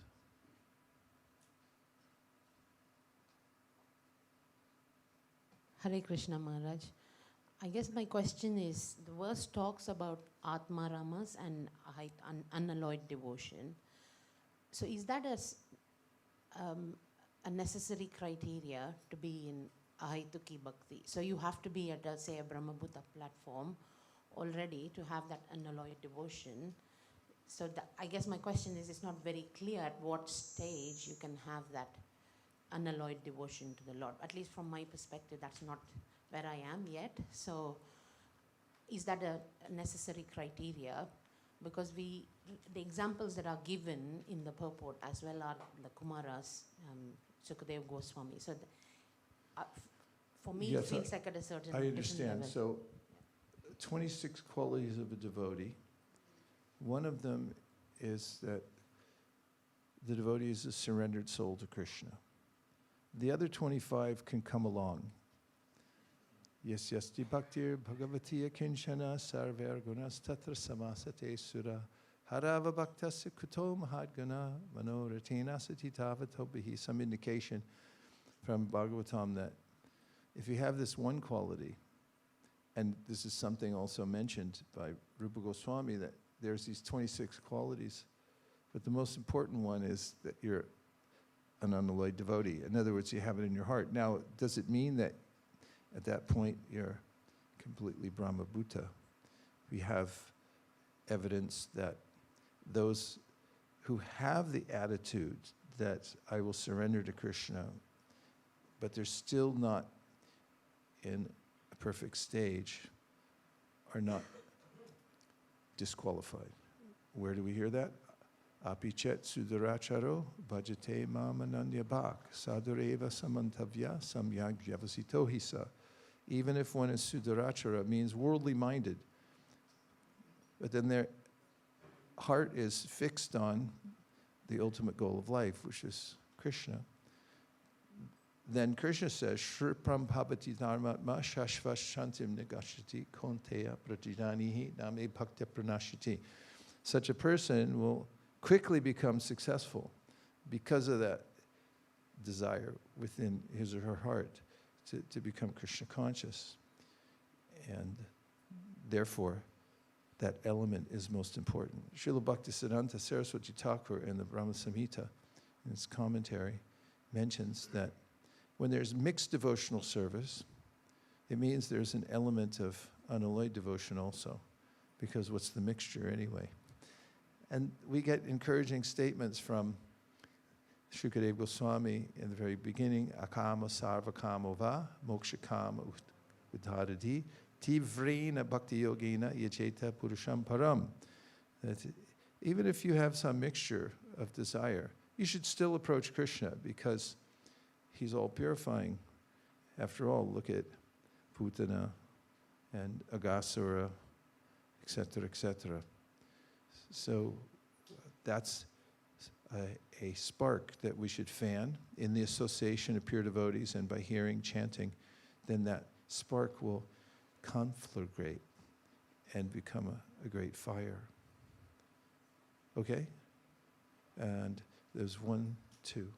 Hare Krishna Maharaj. I guess my question is, the verse talks about ātmārāmas and unalloyed devotion. So is that a necessary criteria to be in ahaituki bhakti? So you have to be at, say, a Brahmabhuta platform already to have that unalloyed devotion. So I guess my question is, it's not very clear at what stage you can have that unalloyed devotion to the Lord. At least from my perspective, that's not where I am yet. So is that a necessary criteria? Because the examples that are given in the purport as well are the Kumaras, Sūta Gosvāmī. So for me, yes, it feels like at a certain I understand. level. So 26 qualities of a devotee. One of them is that the devotee is a surrendered soul to Krishna. The other 25 can come along. Yes, yasti bhaktir bhagavatiya kinshana sarver gunas tatra samasate sura harava bhaktasya kuto mahadgana manoratina satitavatobihi. Some indication from Bhagvatam that if you have this one quality, and this is something also mentioned by Rupa Goswami, that there's these 26 qualities, but the most important one is that you're an unalloyed devotee. In other words, you have it in your heart. Now, does it mean that at that point you're completely Brahmabhuta? we have evidence that those who have the attitude that I will surrender to Krishna, but they're still not in a perfect stage, are not disqualified. Where do we hear that? Apichet sudaracharo bhajate mamananya bhak sadureva samantavya samyag vyavasito hisa. Even if one is sudarachara, means worldly minded, but then their heart is fixed on the ultimate goal of life, which is Krishna. Then Krishna says, Shripram bhavati dharmatma shashvas shantim negashati konteya pratidanihi name bhakti pranashiti. Such a person will quickly become successful because of that desire within his or her heart to become Krishna conscious. And therefore, that element is most important. Srila Bhaktisiddhanta Saraswati Thakur in the Brahma Samhita, in his commentary, mentions that when there's mixed devotional service, it means there's an element of unalloyed devotion also, because what's the mixture anyway? And we get encouraging statements from Sūta Gosvāmī in the very beginning, akama sarva kamo va, moksha kama udharati, tivrena bhakti yogena yacheta purusham param. That even if you have some mixture of desire, you should still approach Krishna because he's all purifying. After all, look at Putana and Agasura, etc., etc. So that's a spark that we should fan in the association of pure devotees, and by hearing chanting, then that spark will conflagrate and become a great fire. Okay? And there's 1, 2.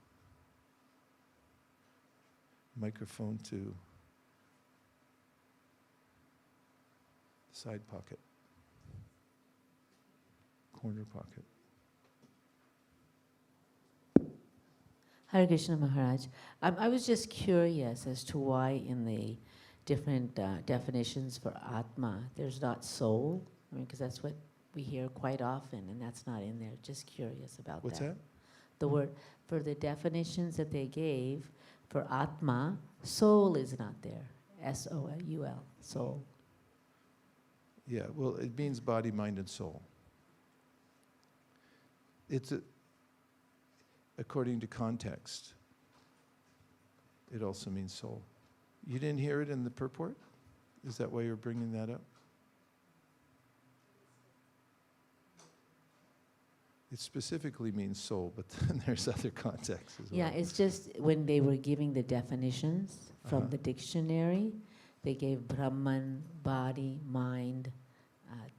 Microphone to side pocket, corner pocket. Hare Krishna Maharaj. I was just curious as to why in the different definitions for ātmā there's not soul. I mean, because that's what we hear quite often, and that's not in there. Just curious about What's that. that? The word, for the definitions that they gave for ātmā, soul is not there. S-O-U-L, soul. Yeah, well, it means body, mind, and soul. It's according to context. It also means soul. You didn't hear it in the purport? Is that why you're bringing that up? It specifically means soul, but then there's other contexts as well. Yeah, it's just when they were giving the definitions from the dictionary, they gave Brahman, body, mind,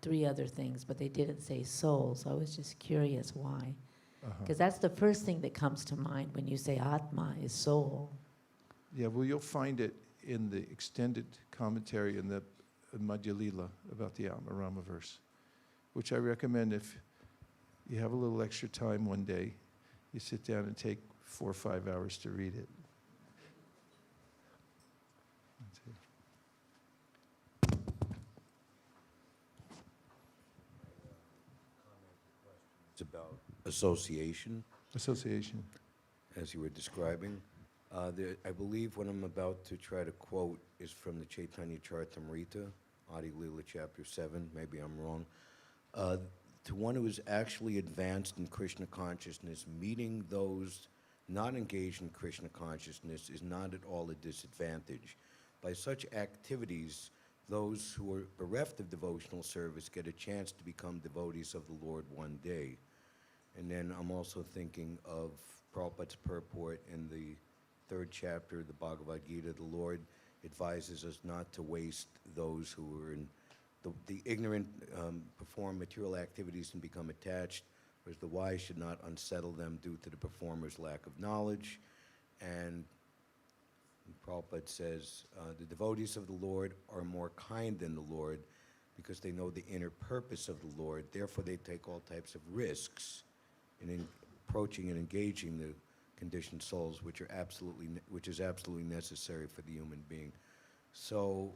3 other things, but they didn't say soul, so I was just curious why. Because that's the first thing that comes to mind when you say ātmā is soul. Yeah, well, you'll find it in the extended commentary in the Madhya Lila about the ātmārāma verse, which I recommend if you have a little extra time one day, you sit down and take 4 or 5 hours to read it. It's about association, Association. as you were describing. I believe what I'm about to try to quote is from the Chaitanya Charitamrita, Adi Lila chapter 7, maybe I'm wrong. To one who is actually advanced in Krishna consciousness, meeting those not engaged in Krishna consciousness is not at all a disadvantage. By such activities, those who are bereft of devotional service get a chance to become devotees of the Lord one day. And then I'm also thinking of Prabhupada's purport in the 3rd chapter of the Bhagavad Gita. The Lord advises us not to waste those who are in the ignorant perform material activities and become attached, whereas the wise should not unsettle them due to the performer's lack of knowledge. And Prabhupada says, the devotees of the Lord are more kind than the Lord because they know the inner purpose of the Lord. Therefore, they take all types of risks in approaching and engaging the conditioned souls, which is absolutely necessary for the human being. So,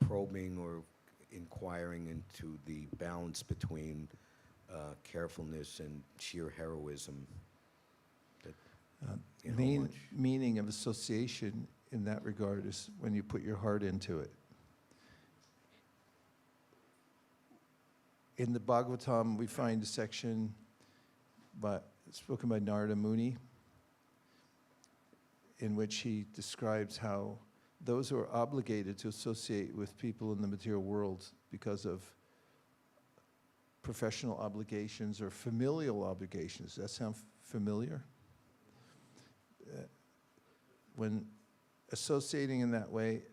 probing or inquiring into the balance between carefulness and sheer heroism. That, you know, much. Meaning of association in that regard is when you put your heart into it. In the Bhagvatam, we find a section spoken by Narada Muni, in which he describes how those who are obligated to associate with people in the material world because of professional obligations or familial obligations. Does that sound familiar? When associating in that way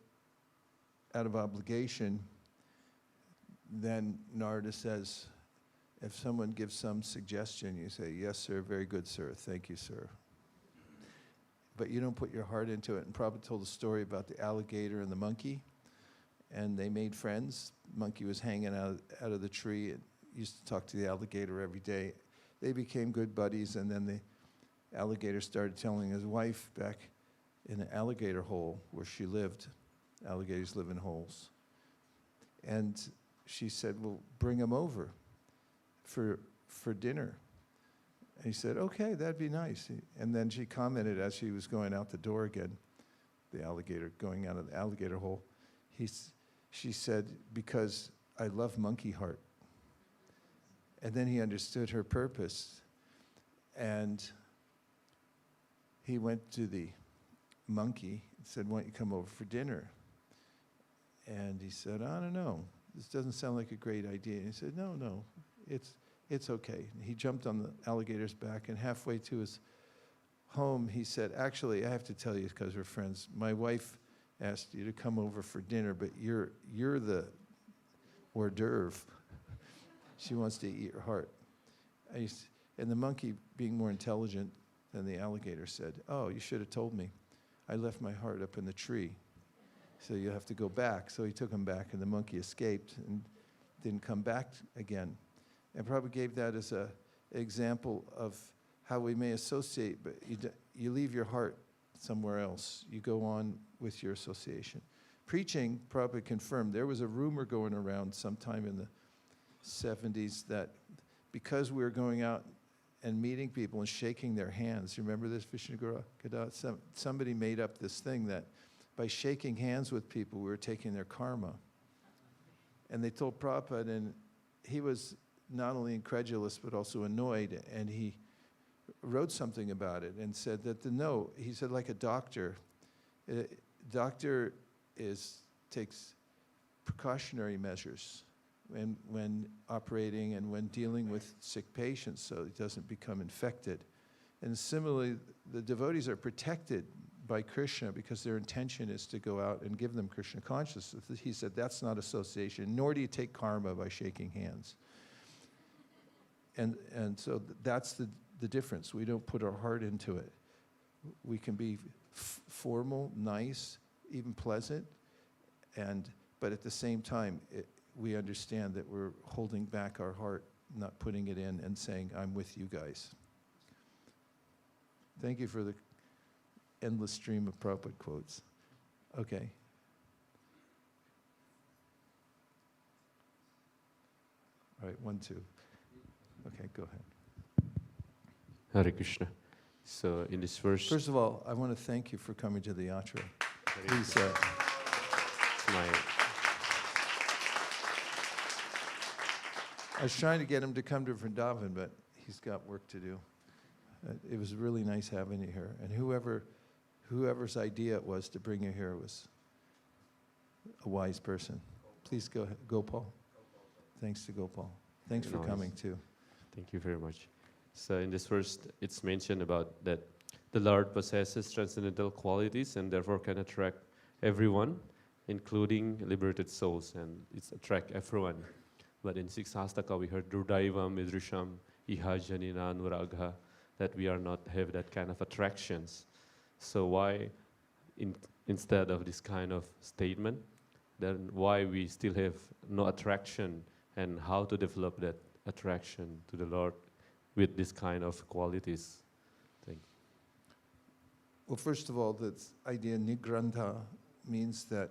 out of obligation, then Narada says, if someone gives some suggestion, you say, yes, sir, very good, sir, thank you, sir. But you don't put your heart into it. And Prabhupada told a story about the alligator and the monkey, and they made friends. Monkey was hanging out of the tree and used to talk to the alligator every day. They became good buddies, and then the alligator started telling his wife back in an alligator hole where she lived. Alligators live in holes. And she said, well, bring him over for dinner. And he said, okay, that'd be nice. And then she commented as she was going out the door again, the alligator going out of the alligator hole, she said, because I love monkey heart. And then he understood her purpose. And he went to the monkey and said, why don't you come over for dinner? And he said, I don't know. This doesn't sound like a great idea. And he said, no, it's okay. And he jumped on the alligator's back, and halfway to his home, he said, actually, I have to tell you, because we're friends, my wife asked you to come over for dinner, but you're the hors d'oeuvre. She wants to eat your heart. And the monkey, being more intelligent than the alligator, said, oh, you should have told me. I left my heart up in the tree, so you have to go back. So he took him back, and the monkey escaped and didn't come back again. And Prabhupada gave that as an example of how we may associate, but you leave your heart somewhere else. You go on with your association. Preaching, Prabhupada confirmed, there was a rumor going around sometime in the 70s that because we were going out and meeting people and shaking their hands, you remember this, Vishnu Guru? Somebody made up this thing that by shaking hands with people, we were taking their karma. And they told Prabhupada, and he was not only incredulous, but also annoyed, and he wrote something about it and said that he said like a doctor, takes precautionary measures when operating and when dealing with sick patients so he doesn't become infected. And similarly, the devotees are protected by Krishna because their intention is to go out and give them Krishna consciousness. He said that's not association, nor do you take karma by shaking hands. And so that's the difference. We don't put our heart into it. We can be formal, nice, even pleasant, but at the same time, we understand that we're holding back our heart, not putting it in and saying, I'm with you guys. Thank you for the endless stream of Prabhupada quotes. Okay. All right, 1, 2. Okay, go ahead. Hare Krishna. So in this verse... First of all, I want to thank you for coming to the yatra. Please. I was trying to get him to come to Vrindavan, but he's got work to do. It was really nice having you here. And whoever's idea it was to bring you here was a wise person. Please go ahead. Gopal. Thanks to Gopal. Thanks for coming too. Thank you very much. So in this verse, it's mentioned about that the Lord possesses transcendental qualities and therefore can attract everyone, including liberated souls, and it's attract everyone. But in Siksastaka, we heard Durdaivam, Idrisham, Iha Janina, Anuragha, that we are not have that kind of attractions. So why, instead of this kind of statement, then why we still have no attraction, and how to develop that attraction to the Lord with this kind of qualities? Thank you. Well, first of all, the idea nigrantha means that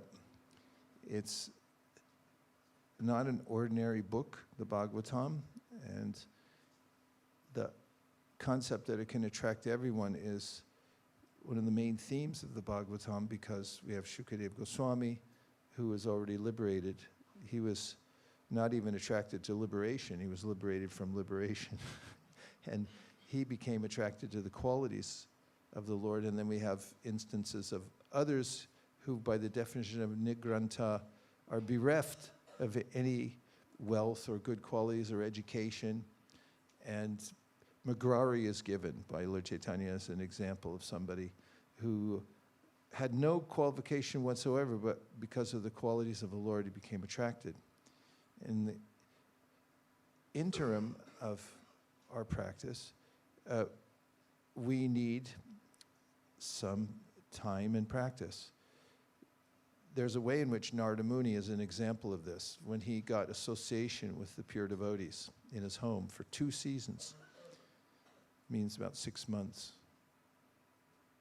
it's not an ordinary book, the Bhagvatam, and the concept that it can attract everyone is one of the main themes of the Bhagavatam, because we have Sūta Gosvāmī, who was already liberated. He was not even attracted to liberation, he was liberated from liberation. And he became attracted to the qualities of the Lord. And then we have instances of others who, by the definition of nigranta, are bereft of any wealth or good qualities or education. And Magrari is given by Lord Chaitanya as an example of somebody who had no qualification whatsoever, but because of the qualities of the Lord, he became attracted. In the interim of our practice, we need some time and practice. There's a way in which Narada Muni is an example of this, when he got association with the pure devotees in his home for 2 seasons. Means about 6 months.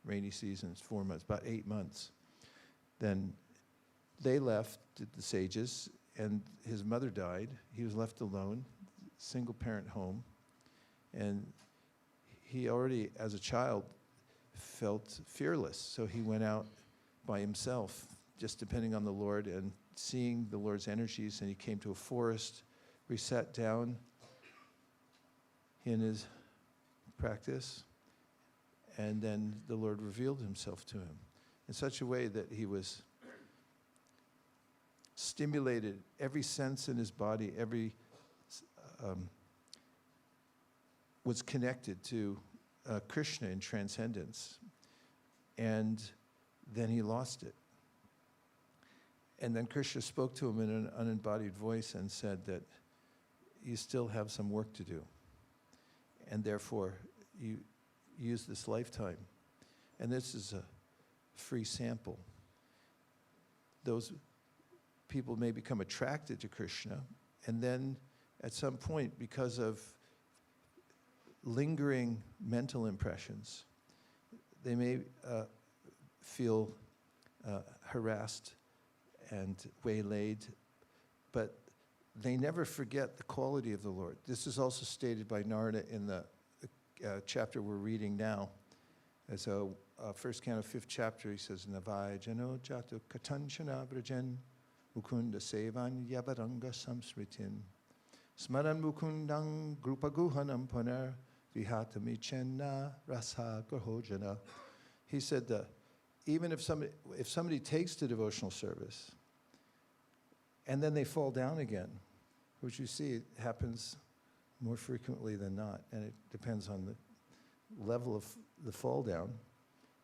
Rainy seasons, 4 months, about 8 months. Then they left, the sages, and his mother died. He was left alone, single parent home. And he already, as a child, felt fearless. So he went out by himself, just depending on the Lord and seeing the Lord's energies. And he came to a forest where he sat down in his practice. And then the Lord revealed himself to him in such a way that he was stimulated, every sense in his body, was connected to Krishna in transcendence. And then he lost it. And then Krishna spoke to him in an unembodied voice and said that you still have some work to do. And therefore, you use this lifetime. And this is a free sample. Those people may become attracted to Krishna, and then at some point, because of lingering mental impressions, they may feel harassed and waylaid, but they never forget the quality of the Lord. This is also stated by Narada in the chapter we're reading now. So first canto, 5th chapter, he says, Navai jano jatu katanchana brajan mukunda sevan yabaranga samsritin smaran mukundang grupaguhanam panar vihatami chenna rasa grahojana. He said that even if somebody takes to devotional service and then they fall down again, which you see happens more frequently than not, and it depends on the level of the fall down.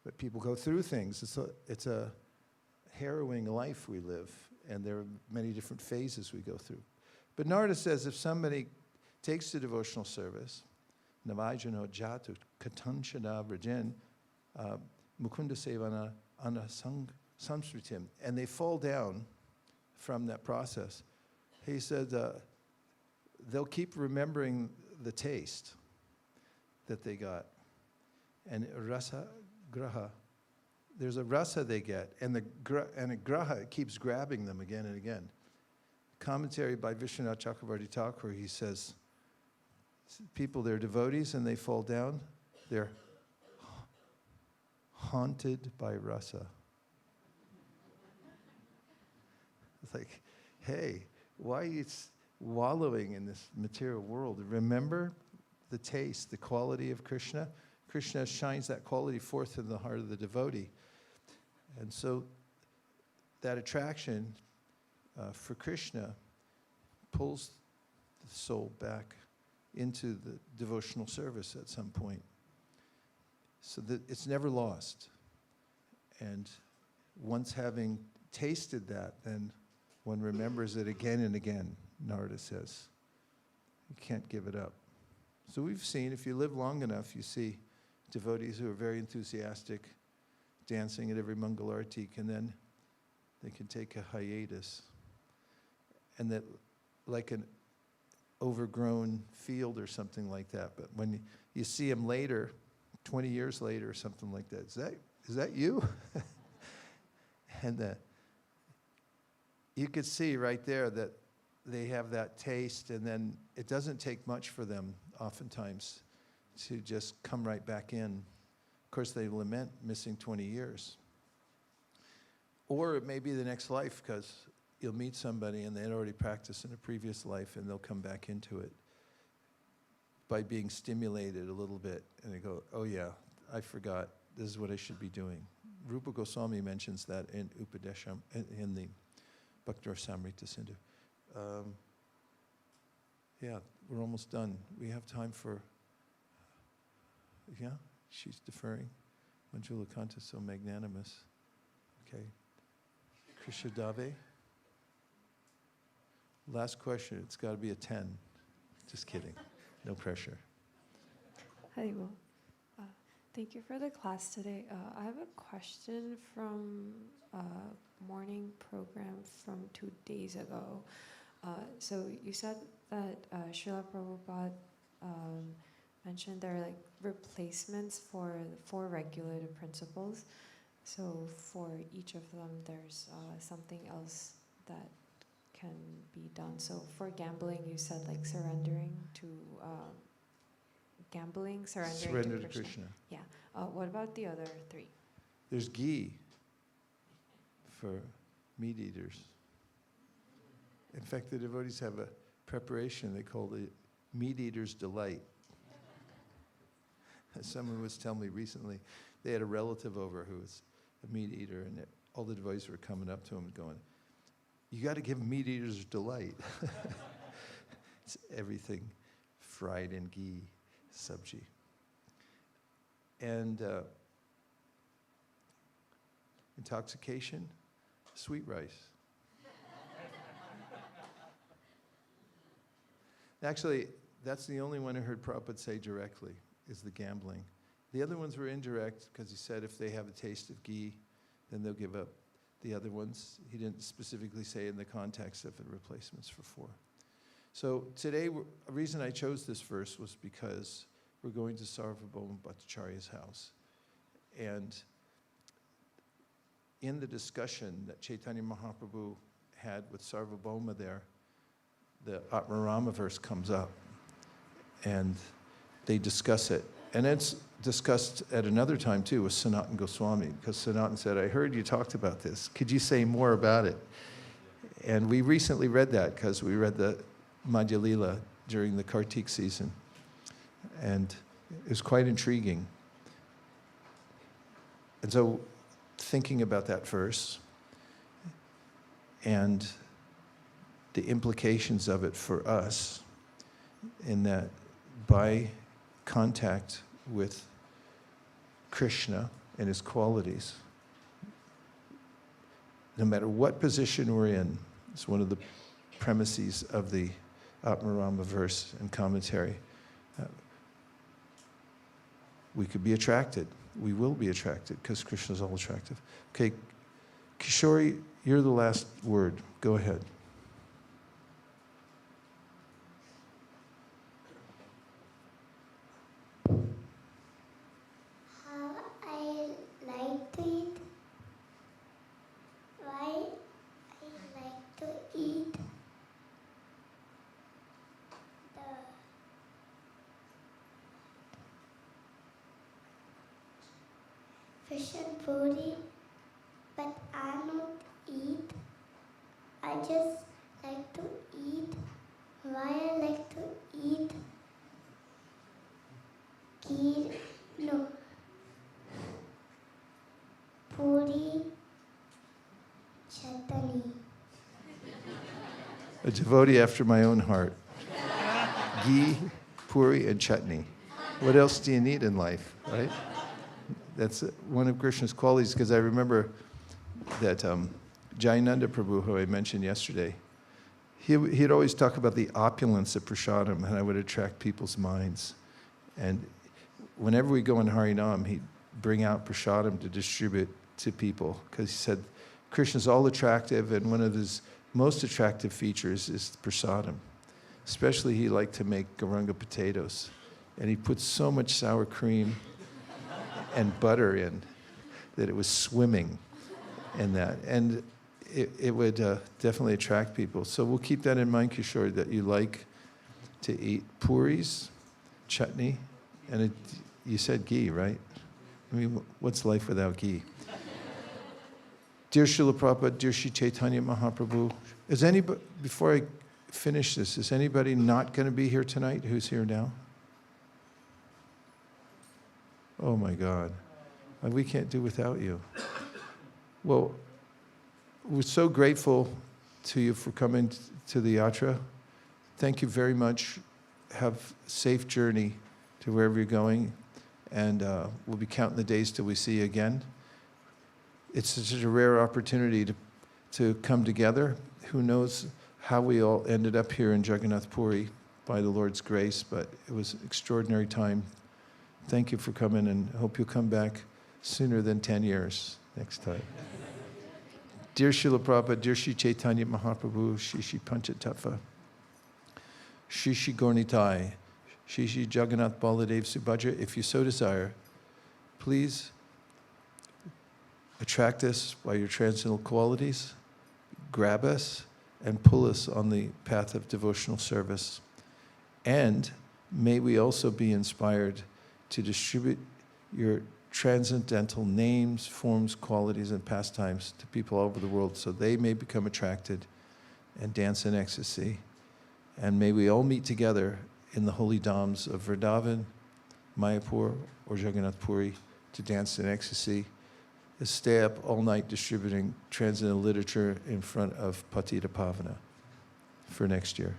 But people go through things. It's a harrowing life we live, and there are many different phases we go through. But Narada says if somebody takes to devotional service, Navajano Jatu Katanchana Vrajan Mukunda Sevana Ana Samsritim, and they fall down from that process, he said they'll keep remembering the taste that they got. And rasa graha, there's a rasa they get, and a graha keeps grabbing them again and again. Commentary by Vishwanath Chakravarti Thakur, he says, people, they're devotees and they fall down, they're haunted by rasa. It's like, hey, why are you wallowing in this material world? Remember the taste, the quality of Krishna. Krishna shines that quality forth in the heart of the devotee. And so that attraction for Krishna pulls the soul back into the devotional service at some point. So that it's never lost. And once having tasted that, then one remembers it again and again, Narada says. You can't give it up. So we've seen, if you live long enough, you see devotees who are very enthusiastic, dancing at every Mangalartik, and then they can take a hiatus. And that, like an overgrown field or something like that, but when you see them later, 20 years later or something like that, is that you? And you could see right there that they have that taste, and then it doesn't take much for them oftentimes to just come right back in. Of course, they lament missing 20 years. Or it may be the next life, because you'll meet somebody and they had already practiced in a previous life, and they'll come back into it by being stimulated a little bit, and they go, oh yeah, I forgot, this is what I should be doing. Rupa Goswami mentions that in Upadesham, in the Bhakti-rasamrita Sindhu. Yeah, we're almost done. We have time for, yeah, she's deferring. Manjula Kanta, so magnanimous. Okay. Krishna Dave. Last question, it's got to be a 10. Just kidding, no pressure. Haribo. Thank you for the class today. I have a question from a morning program from 2 days ago. So you said that Srila Prabhupada mentioned there are like replacements for the 4 regulative principles. So for each of them, there's something else that can be done. So for gambling, you said like surrendering to surrender to Krishna. Yeah. What about the other 3? There's ghee for meat eaters. In fact, the devotees have a preparation they call the meat eater's delight. Someone was telling me recently, they had a relative over who was a meat eater, and all the devotees were coming up to him and going, you got to give meat eaters delight. It's everything fried in ghee, sabji. And intoxication, sweet rice. Actually, that's the only one I heard Prabhupada say directly, is the gambling. The other ones were indirect, because he said if they have a taste of ghee, then they'll give up the other ones. He didn't specifically say in the context of the replacements for 4. So today, a reason I chose this verse was because we're going to Sarvabhauma Bhattacharya's house. And in the discussion that Chaitanya Mahaprabhu had with Sarvabhauma there, the ātmārāmas verse comes up, and they discuss it. And it's discussed at another time too with Sanatana Goswami, because Sanatana said, I heard you talked about this. Could you say more about it? And we recently read that, because we read the Madhya Lila during the Kartik season. And it was quite intriguing. And so thinking about that verse and the implications of it for us, in that by contact with Krishna and his qualities, no matter what position we're in, it's one of the premises of the ātmārāmas verse and commentary, we could be attracted. We will be attracted, because Krishna is all attractive. Okay, Kishori, you're the last word. Go ahead. How I like to eat. Why I like to eat the fish and puri, but I don't eat. I just like to eat. Why I like to eat puri, chutney. A devotee after my own heart. Ghee, puri, and chutney. What else do you need in life, right? That's one of Krishna's qualities, because I remember that Jayananda Prabhu, who I mentioned yesterday, he'd always talk about the opulence of prasadam, and I would attract people's minds. And whenever we go in Harinam, he'd bring out prasadam to distribute to people, because he said Krishna's all attractive, and one of his most attractive features is prasadam. Especially he liked to make garanga potatoes, and he put so much sour cream and butter in that it was swimming in that. And it would definitely attract people. So we'll keep that in mind, Kishore, that you like to eat puris, chutney, and you said ghee, right? I mean, what's life without ghee? Dear Srila Prabhupada, dear Shri Chaitanya Mahaprabhu, is anybody, before I finish this, is anybody not going to be here tonight who's here now? Oh my God, we can't do without you. Well, we're so grateful to you for coming to the yatra. Thank you very much. Have a safe journey to wherever you're going, and we'll be counting the days till we see you again. It's such a rare opportunity to come together. Who knows how we all ended up here in Jagannath Puri by the Lord's grace, but it was an extraordinary time. Thank you for coming, and I hope you'll come back sooner than 10 years next time. Dear Srila Prabhupada, dear Shri Chaitanya Mahaprabhu, Shri Shri Panchatattva, Shri Shri Gaurnitai, Shri Shri Jagannath Baladev Subhadra, if you so desire, please attract us by your transcendental qualities, grab us, and pull us on the path of devotional service. And may we also be inspired to distribute your transcendental names, forms, qualities, and pastimes to people all over the world so they may become attracted and dance in ecstasy. And may we all meet together in the holy dhams of Vrindavan, Mayapur, or Jagannath Puri to dance in ecstasy. Stay up all night distributing transcendental literature in front of Patita Pavana for next year.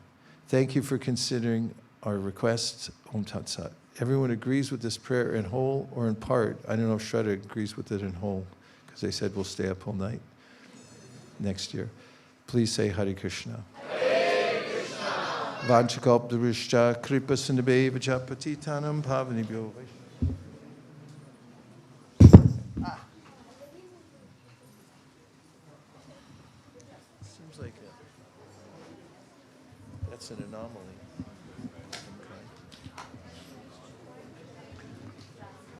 Thank you for considering our requests. Om Tat Sat. Everyone agrees with this prayer in whole or in part. I don't know if Shraddha agrees with it in whole, because they said we'll stay up all night next year. Please say Hare Krishna. Hare Krishna. Vanchakalptarishcha kripa sindhave vajapatitanam pavanibhyo. Seems like that's an anomaly.